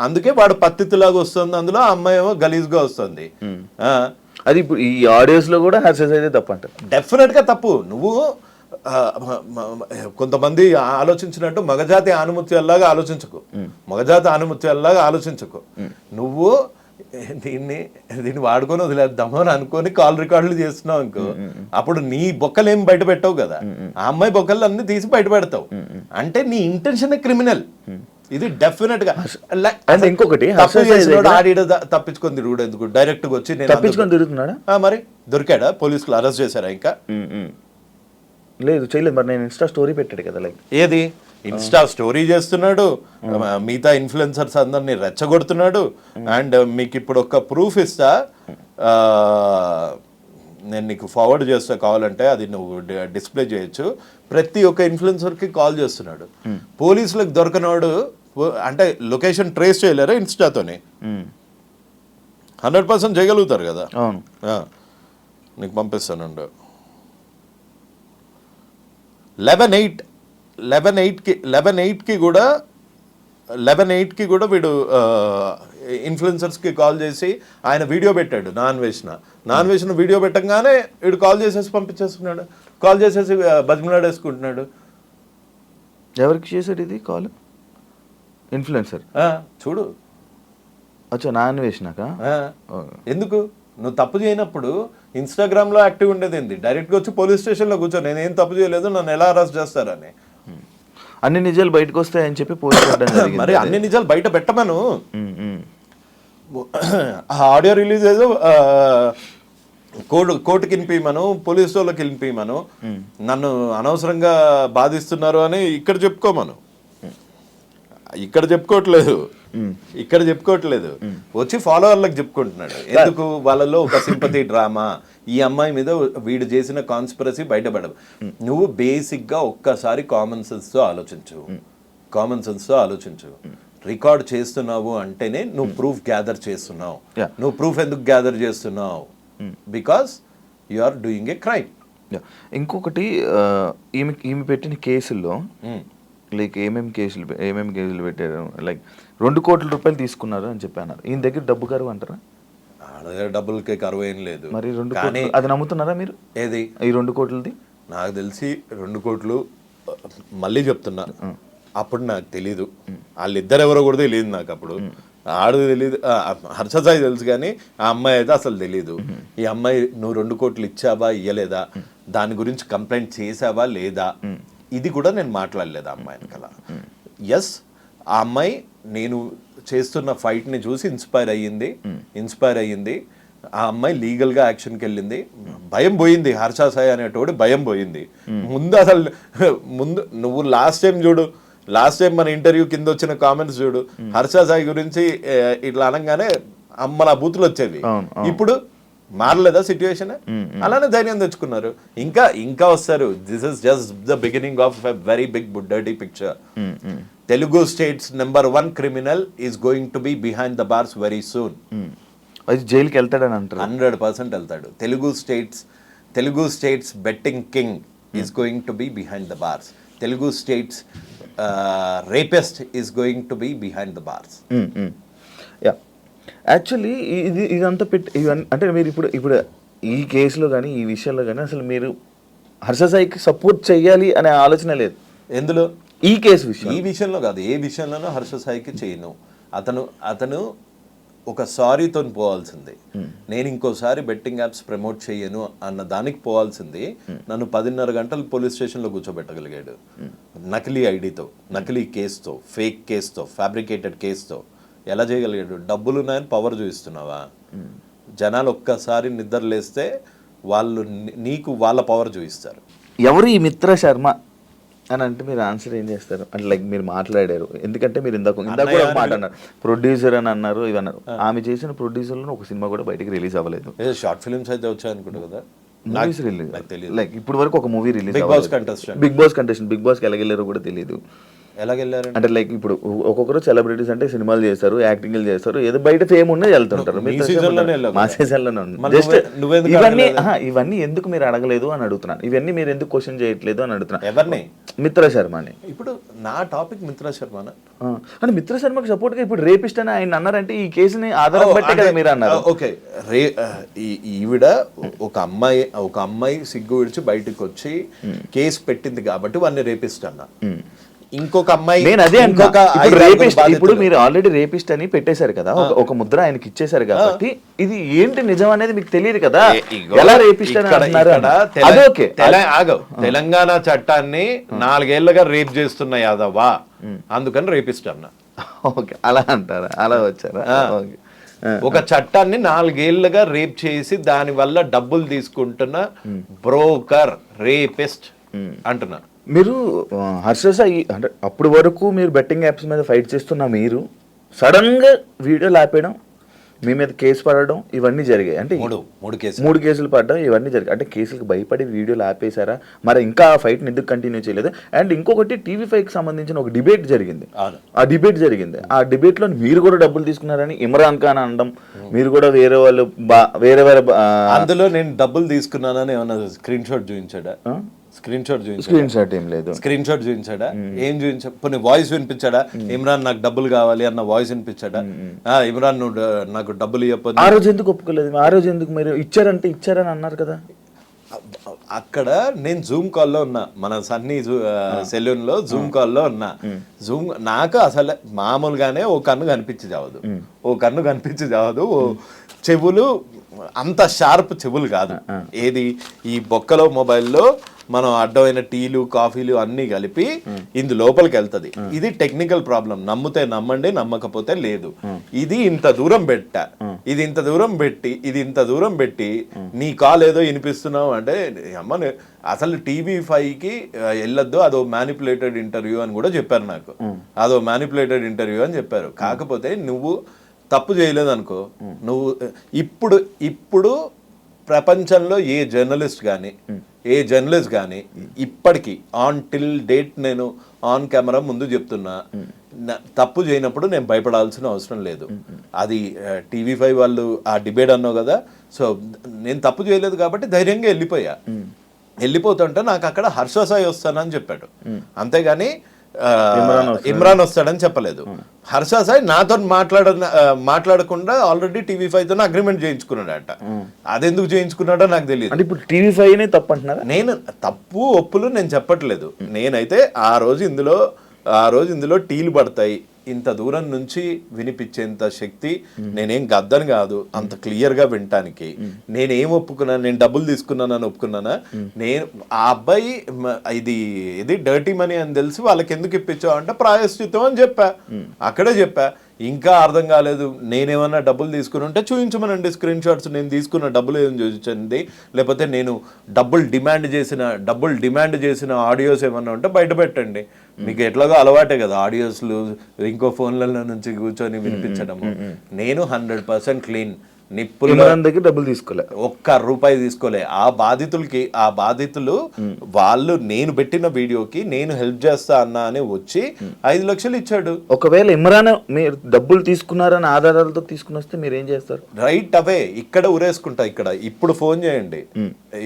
అందుకే వాడు పత్తిలాగా వస్తుంది, అందులో ఆ అమ్మాయి ఏమో గలీజ్గా వస్తుంది. అది ఇప్పుడు ఈ ఆడియోస్ లో కూడా హర్షస్ అయితే తప్పు అంట. డెఫినెట్ గా తప్పు. నువ్వు కొంతమంది ఆలోచించినట్టు మగజాతి ఆనుమత్యాల్లాగా ఆలోచించకు. నువ్వు దీన్ని వాడుకొని వదిలేద్దాము అని అనుకొని కాల్ రికార్డులు చేస్తున్నావు అనుకో, అప్పుడు నీ బొక్కలు ఏం బయట పెట్టావు కదా, ఆ అమ్మాయి బొక్కలు అన్ని తీసి బయట పెడతావు. అంటే నీ ఇంటెన్షన్ క్రిమినల్. ఇది డెఫినెట్ గా. ఇంకొకటి తప్పించుకొని తిరుగుడు ఎందుకు? డైరెక్ట్ గా వచ్చి తప్పించుకొని తిరుగుతున్నాడా? మరి దొరికాడా? పోలీసులు అరెస్ట్ చేశారా? ఇంకా లేదు, చేయలేదు. మరి నేను ఇన్స్టా స్టోరీ పెట్టాడు కదా, లైక్ ఏది ఇన్స్టా స్టోరీ చేస్తున్నాడు, మిగతా ఇన్ఫ్లుయెన్సర్స్ అందరినీ రెచ్చగొడుతున్నాడు. అండ్ మీకు ఇప్పుడు ఒక ప్రూఫ్ ఇస్తా, నేను నీకు ఫార్వర్డ్ చేస్తా, కావాలంటే అది నువ్వు డిస్ప్లే చేయొచ్చు. ప్రతి ఒక్క ఇన్ఫ్లుయెన్సర్కి కాల్ చేస్తున్నాడు. పోలీసులకు దొరకనోడు అంటే లొకేషన్ ట్రేస్ చేయలేరా ఇన్స్టాతోనే? 100% చేయగలుగుతారు కదా. నీకు పంపిస్తానండు. 11/8కి కూడా వీడు ఇన్ఫ్లుయెన్సర్స్కి కాల్ చేసి ఆయన వీడియో పెట్టాడు. నాన్ వేసిన వీడియో పెట్టంగానే వీడు కాల్ చేసేసి పంపించేస్తున్నాడు. కాల్ చేసేసి బతిమలాడేసుకుంటున్నాడు. ఎవరికి చేశాడు ఇది కాల్? ఇన్ఫ్లుయెన్సర్ చూడు. అచ్చా, నాన్ వేసినాక ఎందుకు? నువ్వు తప్పు చేయనప్పుడు ఇన్స్టాగ్రామ్లో యాక్టివ్ ఉండేది ఏంది? డైరెక్ట్గా వచ్చి పోలీస్ స్టేషన్లో కూర్చో, నేనేం తప్పు చేయలేదు, నన్ను ఎలా అరెస్ట్ చేస్తారని. అన్ని నిజాలు బయటకు వస్తాయని చెప్పి పోలీసు మరి అన్ని నిజాలు బయట పెట్టమను. ఆడియో రిలీజ్ ఏదో కోర్టుకి వినిపించమను, పోలీసు వాళ్ళకి వినిపించమను, నన్ను అనవసరంగా బాధిస్తున్నారు అని ఇక్కడ చెప్పుకోమను. ఇక్కడ చెప్పుకోవట్లేదు, వచ్చి ఫాలోవర్లకు చెప్పుకుంటున్నాడు. ఎందుకు? వాళ్ళలో ఒక సింపతి డ్రామా, ఈ అమ్మాయి మీద వీడు చేసిన కాన్స్పిరసీ బయటపడదు. నువ్వు బేసిక్గా ఒక్కసారి కామన్ సెన్స్తో ఆలోచించు. రికార్డ్ చేస్తున్నావు అంటేనే నువ్వు ప్రూఫ్ గ్యాదర్ చేస్తున్నావు. నువ్వు ప్రూఫ్ ఎందుకు గ్యాదర్ చేస్తున్నావు? Because you are doing a crime. ఇంకొకటి, ఈమె పెట్టిన కేసుల్లో లైక్ ఏమేమి కేసులు పెట్టారు, లైక్ 2 కోట్ల రూపాయలు తీసుకున్నారు అని చెప్పి అన్నారు. ఈయన దగ్గర డబ్బు కరువు అంటారా? డబ్బులకే కరువు ఏం లేదు. మరి 2 కోట్లు అది నమ్ముతున్నారా మీరు? ఏది ఈ 2 కోట్లది? నాకు తెలిసి 2 కోట్లు, మళ్ళీ చెప్తున్నా, అప్పుడు నాకు తెలీదు. వాళ్ళిద్దరు ఎవరో కూడా తెలియదు నాకు. అప్పుడు ఆడు తెలీదు, హర్షసాయి తెలుసు, కానీ ఆ అమ్మాయి అయితే అసలు తెలీదు. ఈ అమ్మాయి నువ్వు 2 కోట్లు ఇచ్చావా ఇయ్యలేదా, దాని గురించి కంప్లైంట్ చేసావా లేదా, ఇది కూడా నేను మాట్లాడలేదు ఆ అమ్మాయిని కల. ఎస్, ఆ అమ్మాయి నేను చేస్తున్న ఫైట్ని చూసి ఇన్స్పైర్ అయ్యింది. ఆ అమ్మాయి లీగల్గా యాక్షన్కి వెళ్ళింది. భయం పోయింది, హర్ష సాయి అనేటోడు భయం పోయింది. ముందు నువ్వు లాస్ట్ టైం మన ఇంటర్వ్యూ కింద వచ్చిన కామెంట్స్ చూడు. హర్ష సాయి గురించి ఇట్లా అనగానే అమ్మల బూతులు వచ్చేవి. ఇప్పుడు మారలేదా సిచ్యువేషన్? అలానే ధైర్యం తెచ్చుకున్నారు. ఇంకా వస్తారు. This is just the beginning of a very big dirty picture. Telugu states #1 criminal is going to be behind the bars very soon. జైలుకి వెళ్తాడని అంటారు. 100% వెళ్తాడు. Telugu states betting king is going to be behind the bars. Telugu states rapist is going to be behind the bars. Actually ఇదంతా అంటే మీరు ఇప్పుడు ఈ కేసులో కానీ ఈ విషయంలో కానీ అసలు మీరు హర్ష సాయికి సపోర్ట్ చేయాలి అనే ఆలోచన లేదు. ఎందులో? ఈ విషయంలో కాదు, ఏ విషయంలోనూ హర్ష సాయికి చేయను. అతను ఒక సారీతో పోవాల్సింది. నేను ఇంకోసారి బెట్టింగ్ యాప్స్ ప్రమోట్ చేయను అన్న దానికి పోవాల్సింది. నన్ను 10.5 గంటలు పోలీస్ స్టేషన్లో కూర్చోబెట్టగలిగాడు. నకిలీ ఐడితో, నకిలీ కేసుతో, ఫేక్ కేసుతో, ఫ్యాబ్రికేటెడ్ కేసుతో ఎలా చేయగలిగాడు? డబ్బులు ఉన్నాయని పవర్ చూపిస్తున్నావా? జనాలు ఒక్కసారి నిద్ర లేస్తే వాళ్ళు నీకు వాళ్ళ పవర్ చూపిస్తారు. ఎవరు ఈ మిత్ర శర్మ అని అంటే మీరు ఆన్సర్ ఏం చేస్తారు? అంటే లైక్ మీరు మాట్లాడారు, ఎందుకంటే మీరు ఇందాక కూడా ఒక మాట అన్నారు, ప్రొడ్యూసర్ అని అన్నారు, ఇవి అన్నారు. ఆమె చేసిన ప్రొడ్యూసర్లో ఒక సినిమా కూడా బయటకి రిలీజ్ అవ్వలేదు. షార్ట్ ఫిల్మ్స్ అయితే వచ్చాయనుకుంటా కదా, మూవీస్ రిలీజ్ లైక్ ఇప్పుడు వరకు ఒక movie release. Bigg Boss contestant, Bigg Boss కి ఎలాగెళ్ళారో కూడా తెలియదు. ఎలాగెళ్ళారు అంటే లైక్ ఇప్పుడు ఒక్కొక్కరు సెలబ్రిటీస్ అంటే సినిమాలు చేస్తారు, యాక్టింగ్ చేస్తారు, ఏదో బయట ఫేమ్ ఉన్నది వెళ్తుంటారు. మా సీజన్లోనే జస్ట్ ఇవన్నీ ఎందుకు మీరు అడగలేదు అని అడుగుతున్నాను. ఇవన్నీ మీరు ఎందుకు క్వశ్చన్ చేయట్లేదు అని అడుగుతున్నాను. ఎవరిని? మిత్ర శర్మని. ఇప్పుడు నా టాపిక్ మిత్ర శర్మ అంటే మిత్ర శర్మకి సపోర్ట్ గా ఇప్పుడు రేపిస్ట్ అని ఆయన అన్నారంటే ఈ కేసుని ఆధారం బట్టి కదా మీరు అన్నారు. ఓకే, ఈవిడ ఒక అమ్మాయి సిగ్గు విడిచి బయటకు వచ్చి కేసు పెట్టింది కాబట్టి వాడిని రేపిస్ట్ అన్నా. ఇంకొక అమ్మాయి, నేను అదే ఇప్పుడు మీరు ఆల్రెడీ రేపిస్ట్ అని పెట్టేశారు కదా, ఒక ముద్ర ఆయనకి ఇచ్చేసారు కాబట్టి ఇది ఏంటి నిజం అనేది మీకు తెలియదు కదా, ఎలా రేపిస్ట్ అని అంటున్నారు. తెలంగాణ చట్టాన్ని 4 ఏళ్లుగా రేప్ చేస్తున్న యాదవ్వా, అందుకని రేపిస్ట్ అన్నా. ఓకే, అలా అంటారా? అలా వచ్చారా? ఒక చట్టాన్ని 4 ఏళ్లుగా రేప్ చేసి దాని వల్ల డబ్బులు తీసుకుంటున్న బ్రోకర్ రేపిస్ట్ అంటున్నా. మీరు హర్ష సాయి అంటే అప్పటి వరకు మీరు బెట్టింగ్ యాప్స్ మీద ఫైట్ చేస్తున్న మీరు సడన్ గా వీడియోలు ఆపేయడం, మీ మీద కేసు పడడం, ఇవన్నీ జరిగాయి. అంటే 3 కేసులు పడడం, ఇవన్నీ జరిగాయి. అంటే కేసులకు భయపడి వీడియోలు ఆపేశారా? మరి ఇంకా ఆ ఫైట్ని ఎందుకు కంటిన్యూ చేయలేదు? అండ్ ఇంకొకటి TV5కి సంబంధించిన ఒక డిబేట్ జరిగింది. ఆ డిబేట్ లో మీరు కూడా డబ్బులు తీసుకున్నారని ఇమ్రాన్ ఖాన్ అనడం, మీరు కూడా వేరే వాళ్ళు వేరే అందులో నేను డబ్బులు తీసుకున్నానని ఏమన్నా స్క్రీన్ షాట్ చూపించాడా? స్క్రీన్ షాట్ ఏం లేదు. స్క్రీన్ షాట్ చూపించాడా? ఏం చూపించా? కొన్ని వాయిస్ వినిపించాడా? ఇమ్రాన్ నాకు డబ్బులు కావాలి అన్న వాయిస్ వినిపించాడా? ఇమ్రాన్ నువ్వు నాకు డబ్బులు ఇవ్వకపోతే ఆ రోజు ఎందుకు ఒప్పుకోలేదు? ఆ రోజు ఎందుకు మీరు ఇచ్చారని అన్నారు కదా? అక్కడ నేను జూమ్ కాల్లో ఉన్నా, మన సన్నీ సెలూన్ లో జూమ్ కాల్లో ఉన్నా. నాకు అసలు మామూలుగానే ఓ కన్ను కనిపించి చావదు, చెవులు అంత షార్ప్ చెవులు కాదు. ఏది ఈ బొక్కలో మొబైల్లో మనం అడ్డమైన టీలు కాఫీలు అన్ని కలిపి ఇందు లోపలికి వెళ్తుంది. ఇది టెక్నికల్ ప్రాబ్లం, నమ్మితే నమ్మండి, నమ్మకపోతే లేదు. ఇది ఇంత దూరం పెట్టి నీ కాల్ ఏదో వినిపిస్తున్నావు అంటే అమ్మ అసలు TV5కి వెళ్ళొద్దు, అదో మ్యానిపులేటెడ్ ఇంటర్వ్యూ అని కూడా చెప్పారు నాకు. అదో మ్యానిపులేటెడ్ ఇంటర్వ్యూ అని చెప్పారు. కాకపోతే నువ్వు తప్పు చేయలేదు అనుకో, నువ్వు ఇప్పుడు ప్రపంచంలో ఏ జర్నలిస్ట్ కానీ ఇప్పటికీ ఆన్ టిల్ డేట్ నేను ఆన్ కెమెరా ముందు చెప్తున్నా, తప్పు చేయనప్పుడు నేను భయపడాల్సిన అవసరం లేదు. అది TV5 వాళ్ళు ఆ డిబేట్ అన్నావు కదా, సో నేను తప్పు చేయలేదు కాబట్టి ధైర్యంగా వెళ్ళిపోతుంటే నాకు అక్కడ హర్ష సాయి వస్తానని చెప్పాడు, అంతేగాని ఇమ్రాన్ వస్తాడని చెప్పలేదు. హర్ష సాయి నాతో మాట్లాడకుండా ఆల్రెడీ TV5తో అగ్రిమెంట్ చేయించుకున్నాడట. అదెందుకు చేయించుకున్నాడో నాకు తెలియదు. ఇప్పుడు TV5 తప్పు అంటున్నారా? నేను తప్పు ఒప్పులు నేను చెప్పట్లేదు. నేనైతే ఆ రోజు ఇందులో టీలు పడతాయి, ఇంత దూరం నుంచి వినిపించేంత శక్తి నేనేం గద్దని కాదు, అంత క్లియర్గా వినటానికి. నేనేం ఒప్పుకున్నాను? నేను డబ్బులు తీసుకున్నానని ఒప్పుకున్నానా? నేను ఆ అబ్బాయి ఇది డర్టీ మనీ అని తెలిసి వాళ్ళకి ఎందుకు ఇప్పించావు అంటే ప్రాయశ్చిత్తం అని అక్కడే చెప్పా. ఇంకా అర్థం కాలేదు, నేనేమన్నా డబ్బులు తీసుకుని ఉంటే చూపించమనండి స్క్రీన్ షాట్స్, నేను తీసుకున్న డబ్బులు ఏం చూపించండి, లేకపోతే నేను డబ్బులు డిమాండ్ చేసిన ఆడియోస్ ఏమన్నా ఉంటే బయట పెట్టండి. మీకు ఎట్లాగో అలవాటే కదా ఆడియోస్లు ఇంకో ఫోన్లలో నుంచి కూర్చొని వినిపించడము. నేను 100% క్లీన్, నిప్పుల దగ్గర డబ్బులు తీసుకోలే, ₹1 తీసుకోలే. ఆ బాధితులు వాళ్ళు నేను పెట్టిన వీడియోకి నేను హెల్ప్ చేస్తా అన్నా అని వచ్చి 5 లక్షలు ఇచ్చాడు. ఒకవేళ ఇమ్రాన్ మీరు డబ్బులు తీసుకున్నారని ఆధారాలతో తీసుకుని వస్తే మీరు ఏం చేస్తారు? రైట్ అవే ఇక్కడ ఉరేసుకుంటా. ఇప్పుడు ఫోన్ చేయండి,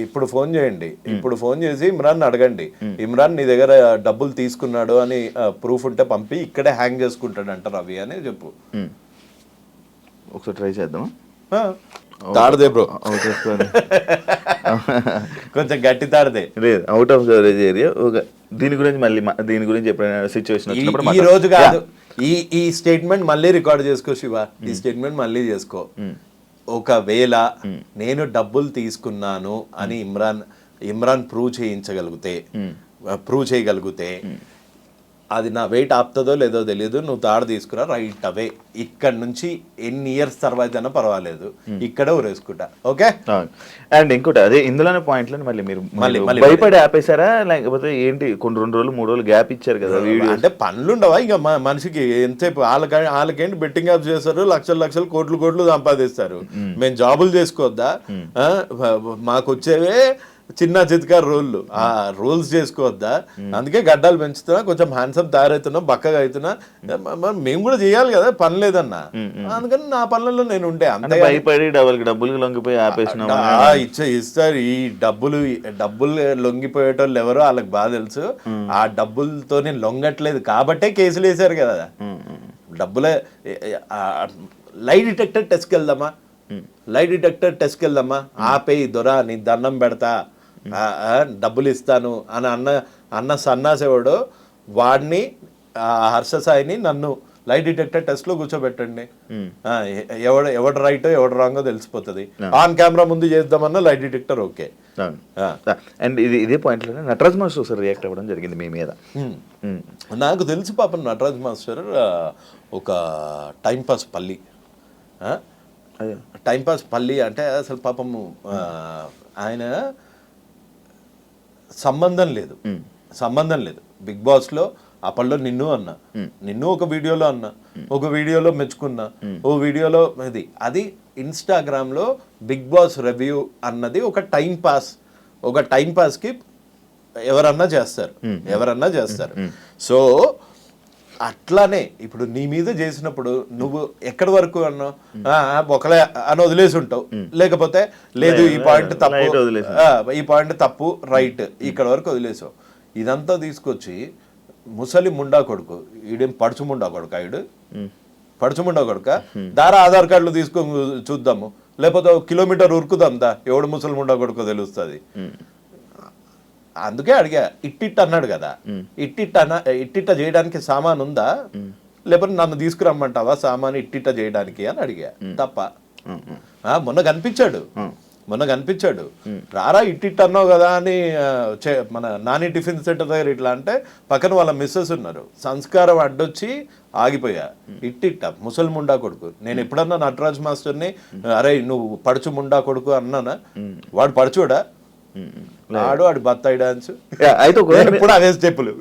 ఇప్పుడు ఫోన్ చేసి ఇమ్రాన్ అడగండి, ఇమ్రాన్ నీ దగ్గర డబ్బులు తీసుకున్నాడు అని ప్రూఫ్ ఉంటే పంపి ఇక్కడే హ్యాంగ్ చేసుకుంటాడు అంటారు రవి అని చెప్పు. ఒకసారి ట్రై చేద్దామా? తాడదే బ్రో, కొంచెం గట్టి తాడదే. లేదు, అవుట్ ఆఫ్ కవరేజ్ ఏరియా. దీని గురించి ఎప్పుడైనా సిచ్యువేషన్ వచ్చినప్పుడు ఈ రోజు కాదు, ఈ స్టేట్మెంట్ మళ్ళీ రికార్డ్ చేసుకో శివ, ఈ స్టేట్మెంట్ మళ్ళీ చేసుకో. ఒకవేళ నేను డబ్బులు తీసుకున్నాను అని ఇమ్రాన్ ప్రూవ్ చేయగలిగితే అది నా వెయిట్ ఆపుతుందో లేదో తెలియదు, నువ్వు తాడు తీసుకురా రైట్ అవే, ఇక్కడ నుంచి ఎన్ని ఇయర్స్ తర్వాత అయినా పర్వాలేదు, ఇక్కడే ఊరేసుకుంటా. ఓకే. అండ్ ఇంకోటి అదే ఇందులోనే పాయింట్లో మళ్ళీ మీరు మళ్ళీ భయపడి ఆపేశారా లేకపోతే ఏంటి? కొన్ని 2 రోజులు 3 రోజులు గ్యాప్ ఇచ్చారు కదా వీడియో. అంటే పనులు ఉండవా ఇక మనిషికి? ఎంతసేపు వాళ్ళకేంటి బెట్టింగ్ యాప్స్ చేస్తారు, లక్షలు కోట్లు సంపాదిస్తారు. మేము జాబులు చేసుకోవద్దా? మాకు వచ్చేవే చిన్న చితకారు రోళ్ళు, ఆ రోల్స్ చేసుకోవద్దా? అందుకే గడ్డాలు పెంచుతున్నా, కొంచెం హ్యాండ్సమ్ తయారవుతున్నా, బక్కగా అవుతున్నా. మేము కూడా చేయాలి కదా, పని లేదన్నా. అందుకని నా పనులలో నేను ఉండే. అంతే భయపడి డబ్బులు లొంగిపోయి ఆపేసిన ఇస్తారు. ఈ డబ్బులు లొంగిపోయేటోళ్ళు ఎవరో వాళ్ళకి బాగా తెలుసు. ఆ డబ్బులతో నేను లొంగట్లేదు కాబట్టే కేసులు వేశారు కదా. డబ్బులే లై డిటెక్టర్ టెస్ట్కి వెళ్దామా, ఆపేయి దొరా, నీ దండం పెడతా, డబ్బులు ఇస్తాను అని అన్న సన్నాసేవాడు వాడిని, హర్ష సాయిని నన్ను లై డిటెక్టర్ టెస్ట్ లో కూర్చోబెట్టండి. ఎవడు రైటో ఎవడు రాంగో తెలిసిపోతుంది. ఆన్ కెమెరా ముందు చేద్దామన్నా లై డిటెక్టర్ ఓకే. అండ్ ఇదే పాయింట్ లో నటరాజ్ మాస్టర్ రియాక్ట్ అవ్వడం జరిగింది మీ మీద. నాకు తెలుసు పాపం నటరాజ్ మాస్టర్ ఒక టైంపాస్ పల్లి అంటే అసలు పాపము ఆయన సంబంధం లేదు. బిగ్ బాస్ లో అప్పట్లో నిన్ను ఒక వీడియోలో అన్నా, ఒక వీడియోలో మెచ్చుకున్నా, ఓ వీడియోలో అది ఇన్స్టాగ్రామ్ లో బిగ్ బాస్ రివ్యూ అన్నది ఒక టైం పాస్ కి ఎవరన్నా చేస్తారు. సో అట్లానే ఇప్పుడు నీ మీద చేసినప్పుడు నువ్వు ఎక్కడి వరకు అన్నావు, ఒకలే అని వదిలేసి ఉంటావు, లేకపోతే లేదు ఈ పాయింట్ తప్పు రైట్ ఇక్కడ వరకు వదిలేసావు. ఇదంతా తీసుకొచ్చి ముసలి ముండా కొడుకు, ఈడేం పడుచు ముండా కొడుక దారా ఆధార్ కార్డులు తీసుకొని చూద్దాము, లేకపోతే 1 కిలోమీటర్ ఉరుకుదాం దా, ఎవడు ముసలి ముండా కొడుకో తెలుస్తుంది. అందుకే అడిగా, ఇట్టిట్ అన్నాడు కదా, ఇట్టిట్ట చేయడానికి సామాన్ ఉందా, లేకపోతే నన్ను తీసుకురమ్మంటావా సామాన్ ఇట్టిట్ట చేయడానికి అని అడిగా. తప్ప మొన్న కనిపించాడు రారా ఇట్టిట్ అన్నావు కదా అని మన నాని టిఫిన్ సెంటర్ దగ్గర ఇట్లా అంటే పక్కన వాళ్ళ మిస్సెస్ ఉన్నారు, సంస్కారం అడ్డొచ్చి ఆగిపోయా. ఇట్టిట్ట ముసలి ముండా కొడుకు. నేను ఎప్పుడన్నా నటరాజ్ మాస్టర్ని అరే నువ్వు పడుచు ముండా కొడుకు అన్నానా? వాడు పడుచోడా? ఆడు బత్తాయి డాన్స్ అయితే ఇప్పుడు అదే స్టెప్పులు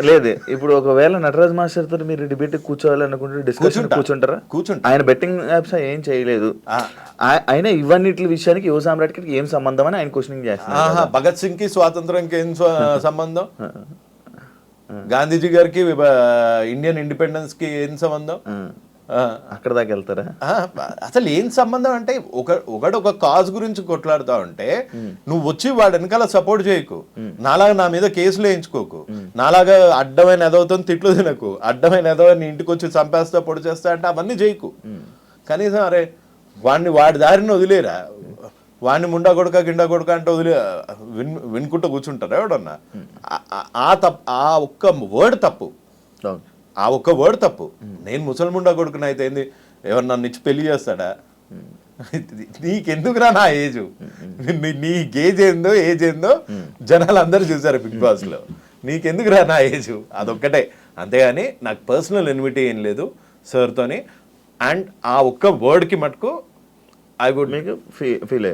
లేదు. ఇప్పుడు ఒకవేళ నటరాజ్ మాస్టర్ తో మీరు డిబేట్ కూర్చోవాలనుకుంటే డిస్కషన్ కూర్చుంటారా? ఆయన బెట్టింగ్ యాప్స్ ఏం చేయలేదు, ఆయన ఇవన్నిటి విషయానికి యువ సామ్రాట్కి ఏం సంబంధం అని ఆయన క్వశ్చనింగ్ చేస్తున్నారు. భగత్ సింగ్ కి స్వాతంత్రంకి ఏం సంబంధం, గాంధీజీ గారికి ఇండియన్ ఇండిపెండెన్స్ కి ఏం సంబంధం? అక్కడ దాకా వెళ్తారా? అసలు ఏం సంబంధం అంటే ఒక కాజ్ గురించి కొట్లాడుతా ఉంటే నువ్వు వచ్చి వాడు వెనకాల సపోర్ట్ చేయకు, నాలాగా నా మీద కేసులు వేయించుకోకు, నాలాగా అడ్డమైన ఎదవుతో తిట్లు తినకు, అడ్డమైన ఎదవని ఇంటికి వచ్చి చంపేస్తా పొడి చేస్తా అంటే అవన్నీ చేయకు. కనీసం అరే వాడి దారిని వదిలేరా, వాడిని ముండా కొడుక గిండా కొడుక అంటే వినుకుంటూ కూర్చుంటారా ఎవడన్నా? ఆ ఒక్క వర్డ్ తప్పు. నేను ముసల్ముండా కొడుకుని అయితే ఏంది, ఎవరు నన్ను ఇచ్చి పెళ్లి చేస్తాడా? నీకెందుకురా నా ఏజ్, నీ ఏజ్ ఏందో జనాలు అందరూ చూసారు బిగ్ బాస్ లో, నీకెందుకురా నా ఏజ్ అదొక్కటే. అంతేగాని నాకు పర్సనల్ ఎన్విటీ ఏం లేదు సార్తోని. అండ్ ఆ ఒక్క వర్డ్కి మటుకు ఐ వుడ్ ఫీల్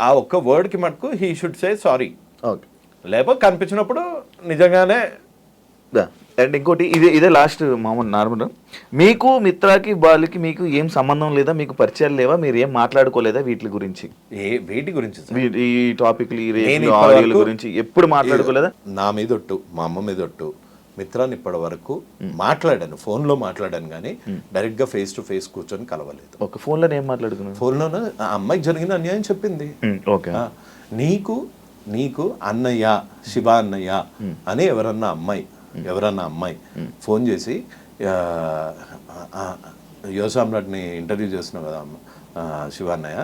ఆ ఒక్క వర్డ్కి మటుకు హీ షుడ్ సే సారీ. లేకపోతే కనిపించినప్పుడు నిజంగానే. అండ్ ఇంకోటి ఇదే లాస్ట్ మామూలు నార్మల్, మీకు మిత్రాకి వాళ్ళకి మీకు ఏం సంబంధం లేదా, మీకు పరిచయాలు లేవా, మీరు ఏం మాట్లాడుకోలేదా వీటి గురించి? వీటి గురించి ఈ టాపిక్లు ఆడియోల గురించి ఎప్పుడు మాట్లాడుకోలేదా? నా మీద ఒట్టు, మా అమ్మ మీద ఒట్టు, మిత్రాన్ని ఇప్పటి వరకు మాట్లాడాను, ఫోన్లో మాట్లాడాను కానీ డైరెక్ట్గా ఫేస్ టు ఫేస్ కూర్చొని కలవలేదు. ఒక ఫోన్లో ఏం మాట్లాడుకున్నాను? ఫోన్లోనే ఆ అమ్మాయికి జరిగిన అన్యాయం చెప్పింది. ఓకే, నీకు అన్నయ్య శివ అన్నయ్య అని ఎవరన్నా అమ్మాయి ఫోన్ చేసి, యువ సామ్రాట్ని ఇంటర్వ్యూ చేస్తున్నావు కదా శివ అన్నయ్య,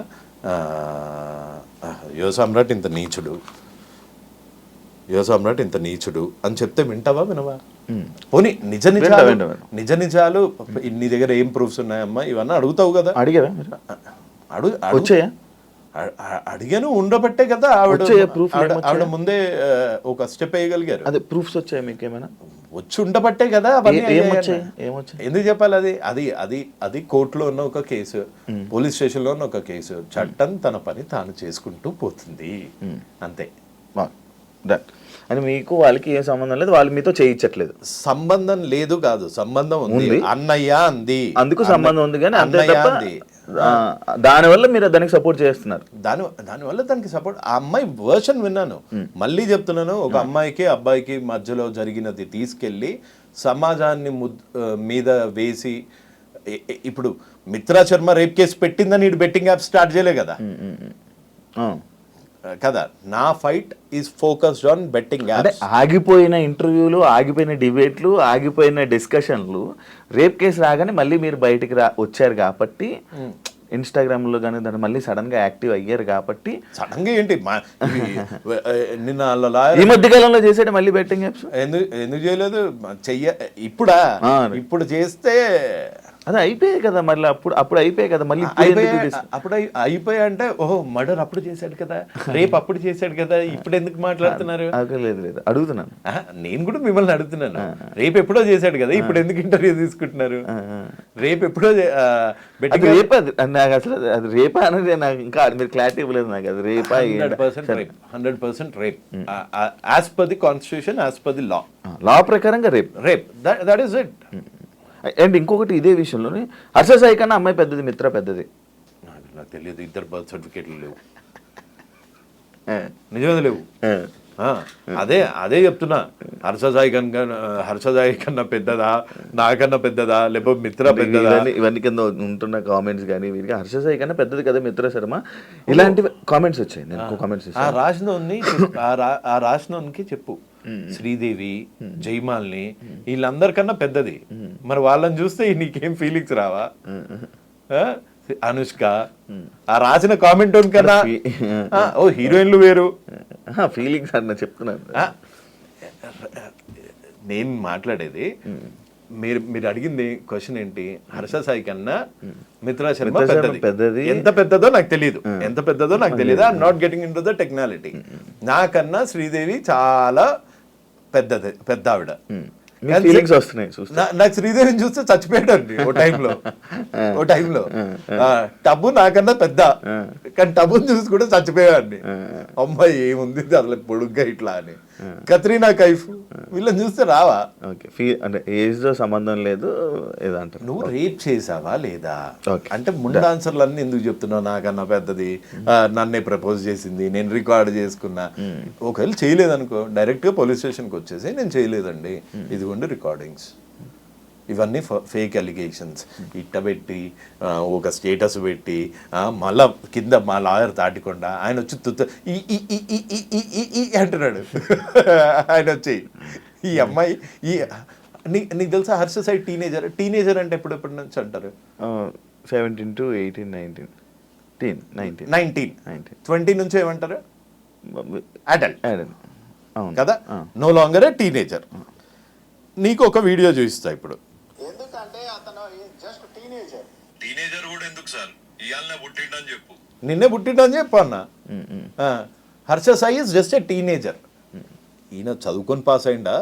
యువ సామ్రాట్ ఇంత నీచుడు అని చెప్తే వినవా? పోనీ నిజ నిజాలు నీ దగ్గర ఏం ప్రూఫ్స్ ఉన్నాయమ్మా ఇవన్నీ అడుగుతావు కదా. అడిగారా? వచ్చాయా? అడిగాను, ఉండబట్టే కదా ఆవిడ ముందే ఒక స్టెప్ వేయగలిగారు. అదే ప్రూఫ్స్ వచ్చాయి మీకు ఏమైనా? వచ్చి ఉండబట్టే కదా అవన్నీ ఏమొచ్చాయి? అయ్యాయి. ఏమొచ్చాయి? ఎందుకు చెప్పాలి? అది కోర్టులో ఉన్న ఒక కేసు, పోలీస్ స్టేషన్లో ఉన్న ఒక కేసు. చట్టం తన పని తాను చేసుకుంటూ పోతుంది, అంతే. అని మీకు వాళ్ళకి ఏం సంబంధం లేదు, వాళ్ళు మీతో చేయించట్లేదు. సంబంధం లేదు కాదు, సంబంధం ఉంది. అన్నయ్య అంది, అందుకు సంబంధం ఉంది, కానీ అంతే అన్నయ్య తప్ప అంది. దానివల్ల మీరు దానికి సపోర్ట్ చేస్తున్నారు. దానివల్ల దానికి సపోర్ట్. ఆ అమ్మాయి వర్షన్ విన్నాను, మళ్ళీ చెప్తున్నాను. ఒక అమ్మాయికి అబ్బాయికి మధ్యలో జరిగినది తీసుకెళ్ళి సమాజాన్ని మీద వేసి, ఇప్పుడు మిత్రా శర్మ రేప్ కేసు పెట్టిందని ఇటు బెట్టింగ్ యాప్ స్టార్ట్ చేయలే కదా కదా. నా fight is focused on betting app. ఆగిపోయిన ఇంటర్వ్యూలు, ఆగిపోయిన డిబేట్లు, ఆగిపోయిన డిస్కషన్లు, రేప్ కేసు రాగానే మళ్ళీ మీరు బయటికి వచ్చారు కాబట్టి, ఇన్స్టాగ్రామ్ లో కానీ దాన్ని మళ్ళీ సడన్ గా యాక్టివ్ అయ్యారు కాబట్టి. సడన్ గా ఏంటి నిన్న ఈ మధ్య కాలంలో చేసాడు మళ్ళీ బెట్టింగ్ యాప్స్. ఎందుకు చేయలేదు? ఇప్పుడు చేస్తే అది అయిపోయాయి కదా మళ్ళీ. అప్పుడు అయిపోయాయి కదా మళ్ళీ. అప్పుడు అయిపోయా అంటే, ఓహో మర్డర్ అప్పుడు చేశాడు కదా, రేపు అప్పుడు చేశాడు కదా, ఇప్పుడు ఎందుకు మాట్లాడుతున్నారు? లేదు అడుగుతున్నాను. నేను కూడా మిమ్మల్ని అడుగుతున్నాను, రేపు ఎప్పుడో చేశాడు కదా, ఇప్పుడు ఎందుకు ఇంటర్వ్యూ తీసుకుంటున్నారు? రేపు ఎప్పుడో నాకు అసలు అది రేపా అనేది నాకు ఇంకా మీరు క్లారిటీ ఇవ్వలేదు నాకు. అది రేపా? 100% rape, as per the constitution, as per the law ప్రకారంగా rape. That is it. And ఇంకొకటి ఇదే విషయంలోనే హర్ష సాయి కన్నా అమ్మాయి పెద్దది, మిత్ర పెద్దది. నాకు తెలియదు, ఇద్దరు బర్త్ సర్టిఫికేట్లు లేవు, నిజమే లేవు. అదే చెప్తున్నా, హర్ష సాయి కన్నా పెద్దదా, నాకన్నా పెద్దదా, లేకపోతే మిత్ర పెద్దదా? ఇవన్నీ కింద ఉంటున్న కామెంట్స్ కానీ వీరికి హర్ష సాయి కన్నా పెద్దది కదా మిత్ర శర్మ, ఇలాంటి కామెంట్స్ వచ్చాయి. నేను కామెంట్స్ ఆ రాసినోనికి చెప్పు, శ్రీదేవి, జైమాల్ని, వీళ్ళందరికన్నా పెద్దది. మరి వాళ్ళని చూస్తే నీకేం ఫీలింగ్స్ రావా? అనుష్క, ఆ రాసిన కామెంట్ కన్నా ఓ హీరోయిన్లు వేరు ఫీలింగ్స్ అన్న చెప్తున్నాను. నేను మాట్లాడేది, మీరు అడిగింది క్వశ్చన్ ఏంటి? హర్ష సాయి కన్నా మిత్రా శర్మ పెద్దది. ఎంత పెద్దదో నాకు తెలియదు, I'm not getting into the technicality. నాకన్నా శ్రీదేవి చాలా పెద్ద ఆవిడ. నాకు శ్రీదేవిని చూస్తే చచ్చిపోయాడండి ఓ టైంలో. టబ్బు నాకన్నా పెద్ద, కానీ టబ్బుని చూసి కూడా చచ్చిపోయాడండి. అమ్మాయి ఏముంది అసలు పొడుగ్గా ఇట్లా అని. కత్రీనా కైఫ్, వీళ్ళని చూస్తే రావా? అంటే ఏజ్ తో సంబంధం లేదు ఏదంటారు. నువ్వు రేప్ చేసావా లేదా అంటే ముందు ఆన్సర్లు అన్ని ఎందుకు చెప్తున్నావు? నాకన్నా పెద్దది, నన్నే ప్రపోజ్ చేసింది, నేను రికార్డ్ చేసుకున్నా. ఒకవేళ చేయలేదనుకో, డైరెక్ట్ గా పోలీస్ స్టేషన్కి వచ్చేసి నేను చేయలేదండి, ఇదిగోండి రికార్డింగ్స్. ఇవన్నీ ఫేక్ అలిగేషన్స్. ఇట్టబెట్టి ఒక స్టేటస్ పెట్టి మళ్ళా కింద మా లాయర్ దాటికుండా ఆయన వచ్చి అంటున్నాడు. ఆయన వచ్చి ఈ అమ్మాయి నీకు తెలుసా హర్ష సాయి టీనేజర్ అంటే ఎప్పుడు నుంచి అంటారు? 17 to 18, 19. 20 నుంచి ఏమంటారు? అడల్ట్ కదా, నో లాంగర్ ఏ టీనేజర్. నీకు ఒక వీడియో చూపిస్తా ఇప్పుడు. ఎందుకంటే అతను జస్ట్ టీనేజర్ కూడా ఎందుకు సార్ ఇయాలనే పుట్టిండని చెప్పు, నిన్నే పుట్టిండని చెప్పు అన్న. Harsha Sai is just a teenager. ఈయన చదువుకొని పాస్ అయిందా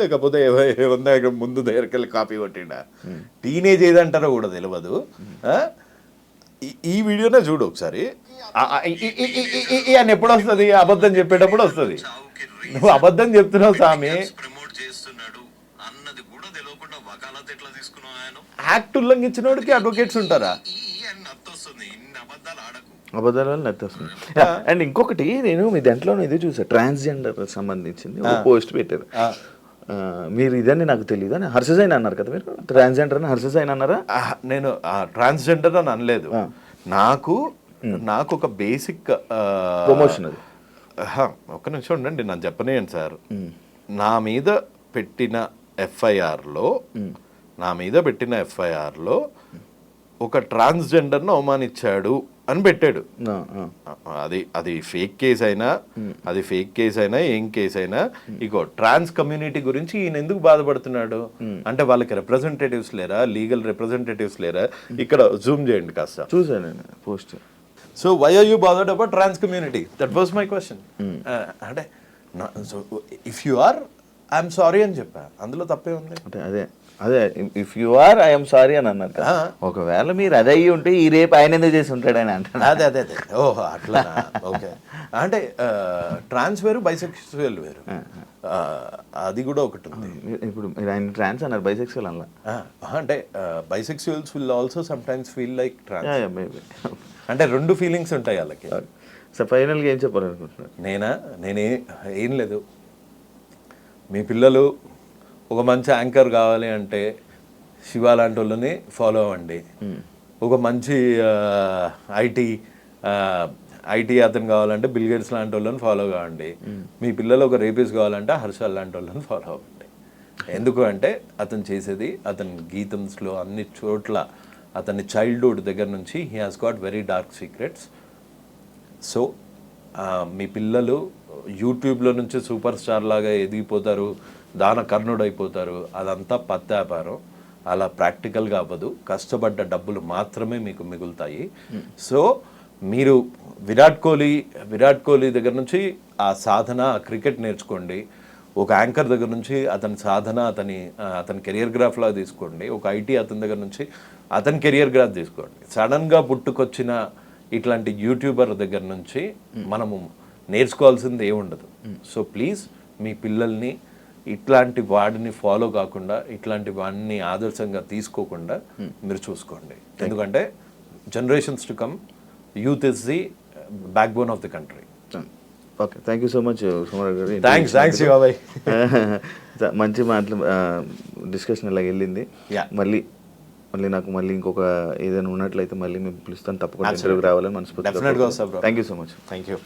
లేకపోతే ముందు దగ్గరికి వెళ్ళి కాపీ కొట్టిండా? టీనేజ్ ఏదంటారో కూడా తెలియదు. ఈ వీడియోనే చూడు ఒకసారి. ఆయన ఎప్పుడు వస్తుంది? అబద్ధం చెప్పేటప్పుడు వస్తుంది. నువ్వు అబద్ధం చెప్తున్నావు స్వామి. యాక్ట్ ఉల్లంఘించిన వాడికి అడ్వకేట్స్ ఉంటారా? అబద్ధాల వల్ల నెత్తి వస్తుంది. అండ్ ఇంకొకటి, నేను మీ దాంట్లో ఇది చూసా, ట్రాన్స్జెండర్ సంబంధించింది పోస్ట్ పెట్టారు. మీరు ఇదని నాకు తెలియదు అని హర్ష సాయి అన్నారు కదా, మీరు ట్రాన్స్జెండర్ అని హర్ష సాయి అన్నారా? నేను ట్రాన్స్జెండర్ అని అనలేదు. నాకు ఒక బేసిక్ ప్రమోషన్ అది. ఒక్క నిమిషం ఉండండి, నన్ను చెప్పనేయండి సార్. నా మీద పెట్టిన ఎఫ్ఐఆర్లో ఒక ట్రాన్స్జెండర్ను అవమానించాడు అని పెట్టాడు. అది ఫేక్ కేసు అయినా ఏం కేసు అయినా, ఇగో ట్రాన్స్ కమ్యూనిటీ గురించి ఈయన ఎందుకు బాధపడుతున్నాడు అంటే, వాళ్ళకి రిప్రజెంటేటివ్స్ లేరా, లీగల్ రిప్రజెంటేటివ్స్ లేరా? ఇక్కడ జూమ్ చేయండి కాస్త. చూసాను post. So why are you bothered about trans community? That was my question. అంటే if you are I'm sorry అని చెప్పా, అందులో తప్పే ఉంది. అంటే అదే if you are I'm sorry అని అన్నారు కదా. ఒకవేళ మీరు అదే అయ్యి ఉంటే ఈ రేపు ఆయన ఎందుకు చేసి ఉంటాడని అంటారు. అదే ఓహో అట్లా. ఓకే, అంటే ట్రాన్స్ వేరు, బైసెక్సువల్ వేరు, అది కూడా ఒకటి ఉంది. ఇప్పుడు మీరు ఆయన ట్రాన్స్ అన్నారు, బైసెక్సువల్ అలా. అంటే bisexuals will also sometimes feel like trans. Maybe అంటే రెండు ఫీలింగ్స్ ఉంటాయి వాళ్ళకి. సో ఫైనల్గా ఏం చెప్పాలనుకుంటున్నారు? నేనే ఏం లేదు, మీ పిల్లలు ఒక మంచి యాంకర్ కావాలి అంటే శివ లాంటి వాళ్ళని ఫాలో అవ్వండి. ఒక మంచి ఐటీ అతను కావాలంటే బిల్ గేట్స్ లాంటి వాళ్ళని ఫాలో కావండి. మీ పిల్లలు ఒక రేపిస్ట్ కావాలంటే హర్షల్ లాంటి వాళ్ళని ఫాలో అవ్వండి. ఎందుకు అంటే అతను చేసేది, అతని గీతంస్లో అన్ని చోట్ల అతని చైల్డ్హుడ్ దగ్గర నుంచి he has got very dark secrets. So మీ పిల్లలు యూట్యూబ్లో నుంచి సూపర్ స్టార్ లాగా ఎదిగిపోతారు, దాన కర్ణుడు అయిపోతారు, అదంతా పత్తాపారం. అలా ప్రాక్టికల్గా అవ్వదు. కష్టపడ్డ డబ్బులు మాత్రమే మీకు మిగులుతాయి. సో మీరు విరాట్ కోహ్లీ దగ్గర నుంచి ఆ సాధన, క్రికెట్ నేర్చుకోండి. ఒక యాంకర్ దగ్గర నుంచి అతని సాధన, అతని కెరియర్ గ్రాఫ్ లాగా తీసుకోండి. ఒక ఐటీ అతని దగ్గర నుంచి అతని కెరియర్ గ్రాఫ్ తీసుకోండి. సడన్గా పుట్టుకొచ్చిన ఇట్లాంటి యూట్యూబర్ దగ్గర నుంచి మనము నేర్చుకోవాల్సింది ఏముండదు. సో ప్లీజ్ మీ పిల్లల్ని ఇట్లాంటి వాడిని ఫాలో కాకుండా, ఇట్లాంటి వాడిని ఆదర్శంగా తీసుకోకుండా మీరు చూసుకోండి. ఎందుకంటే generations to come, youth is the back bone of the country. Okay, thank you so much Somaraju గారు. థ్యాంక్స్ బాబాయ్. మంచి మాటలు డిస్కషన్ ఇలా వెళ్ళింది. మళ్ళీ నాకు ఇంకొక ఏదైనా ఉన్నట్లయితే మళ్ళీ మేము పిలుస్తాను, తప్పకుండా ఇంటర్వ్యూకి రావాలని మనస్ఫూర్తిగా. డెఫినెట్గా వస్తా bro. Thank you so much. Thank you.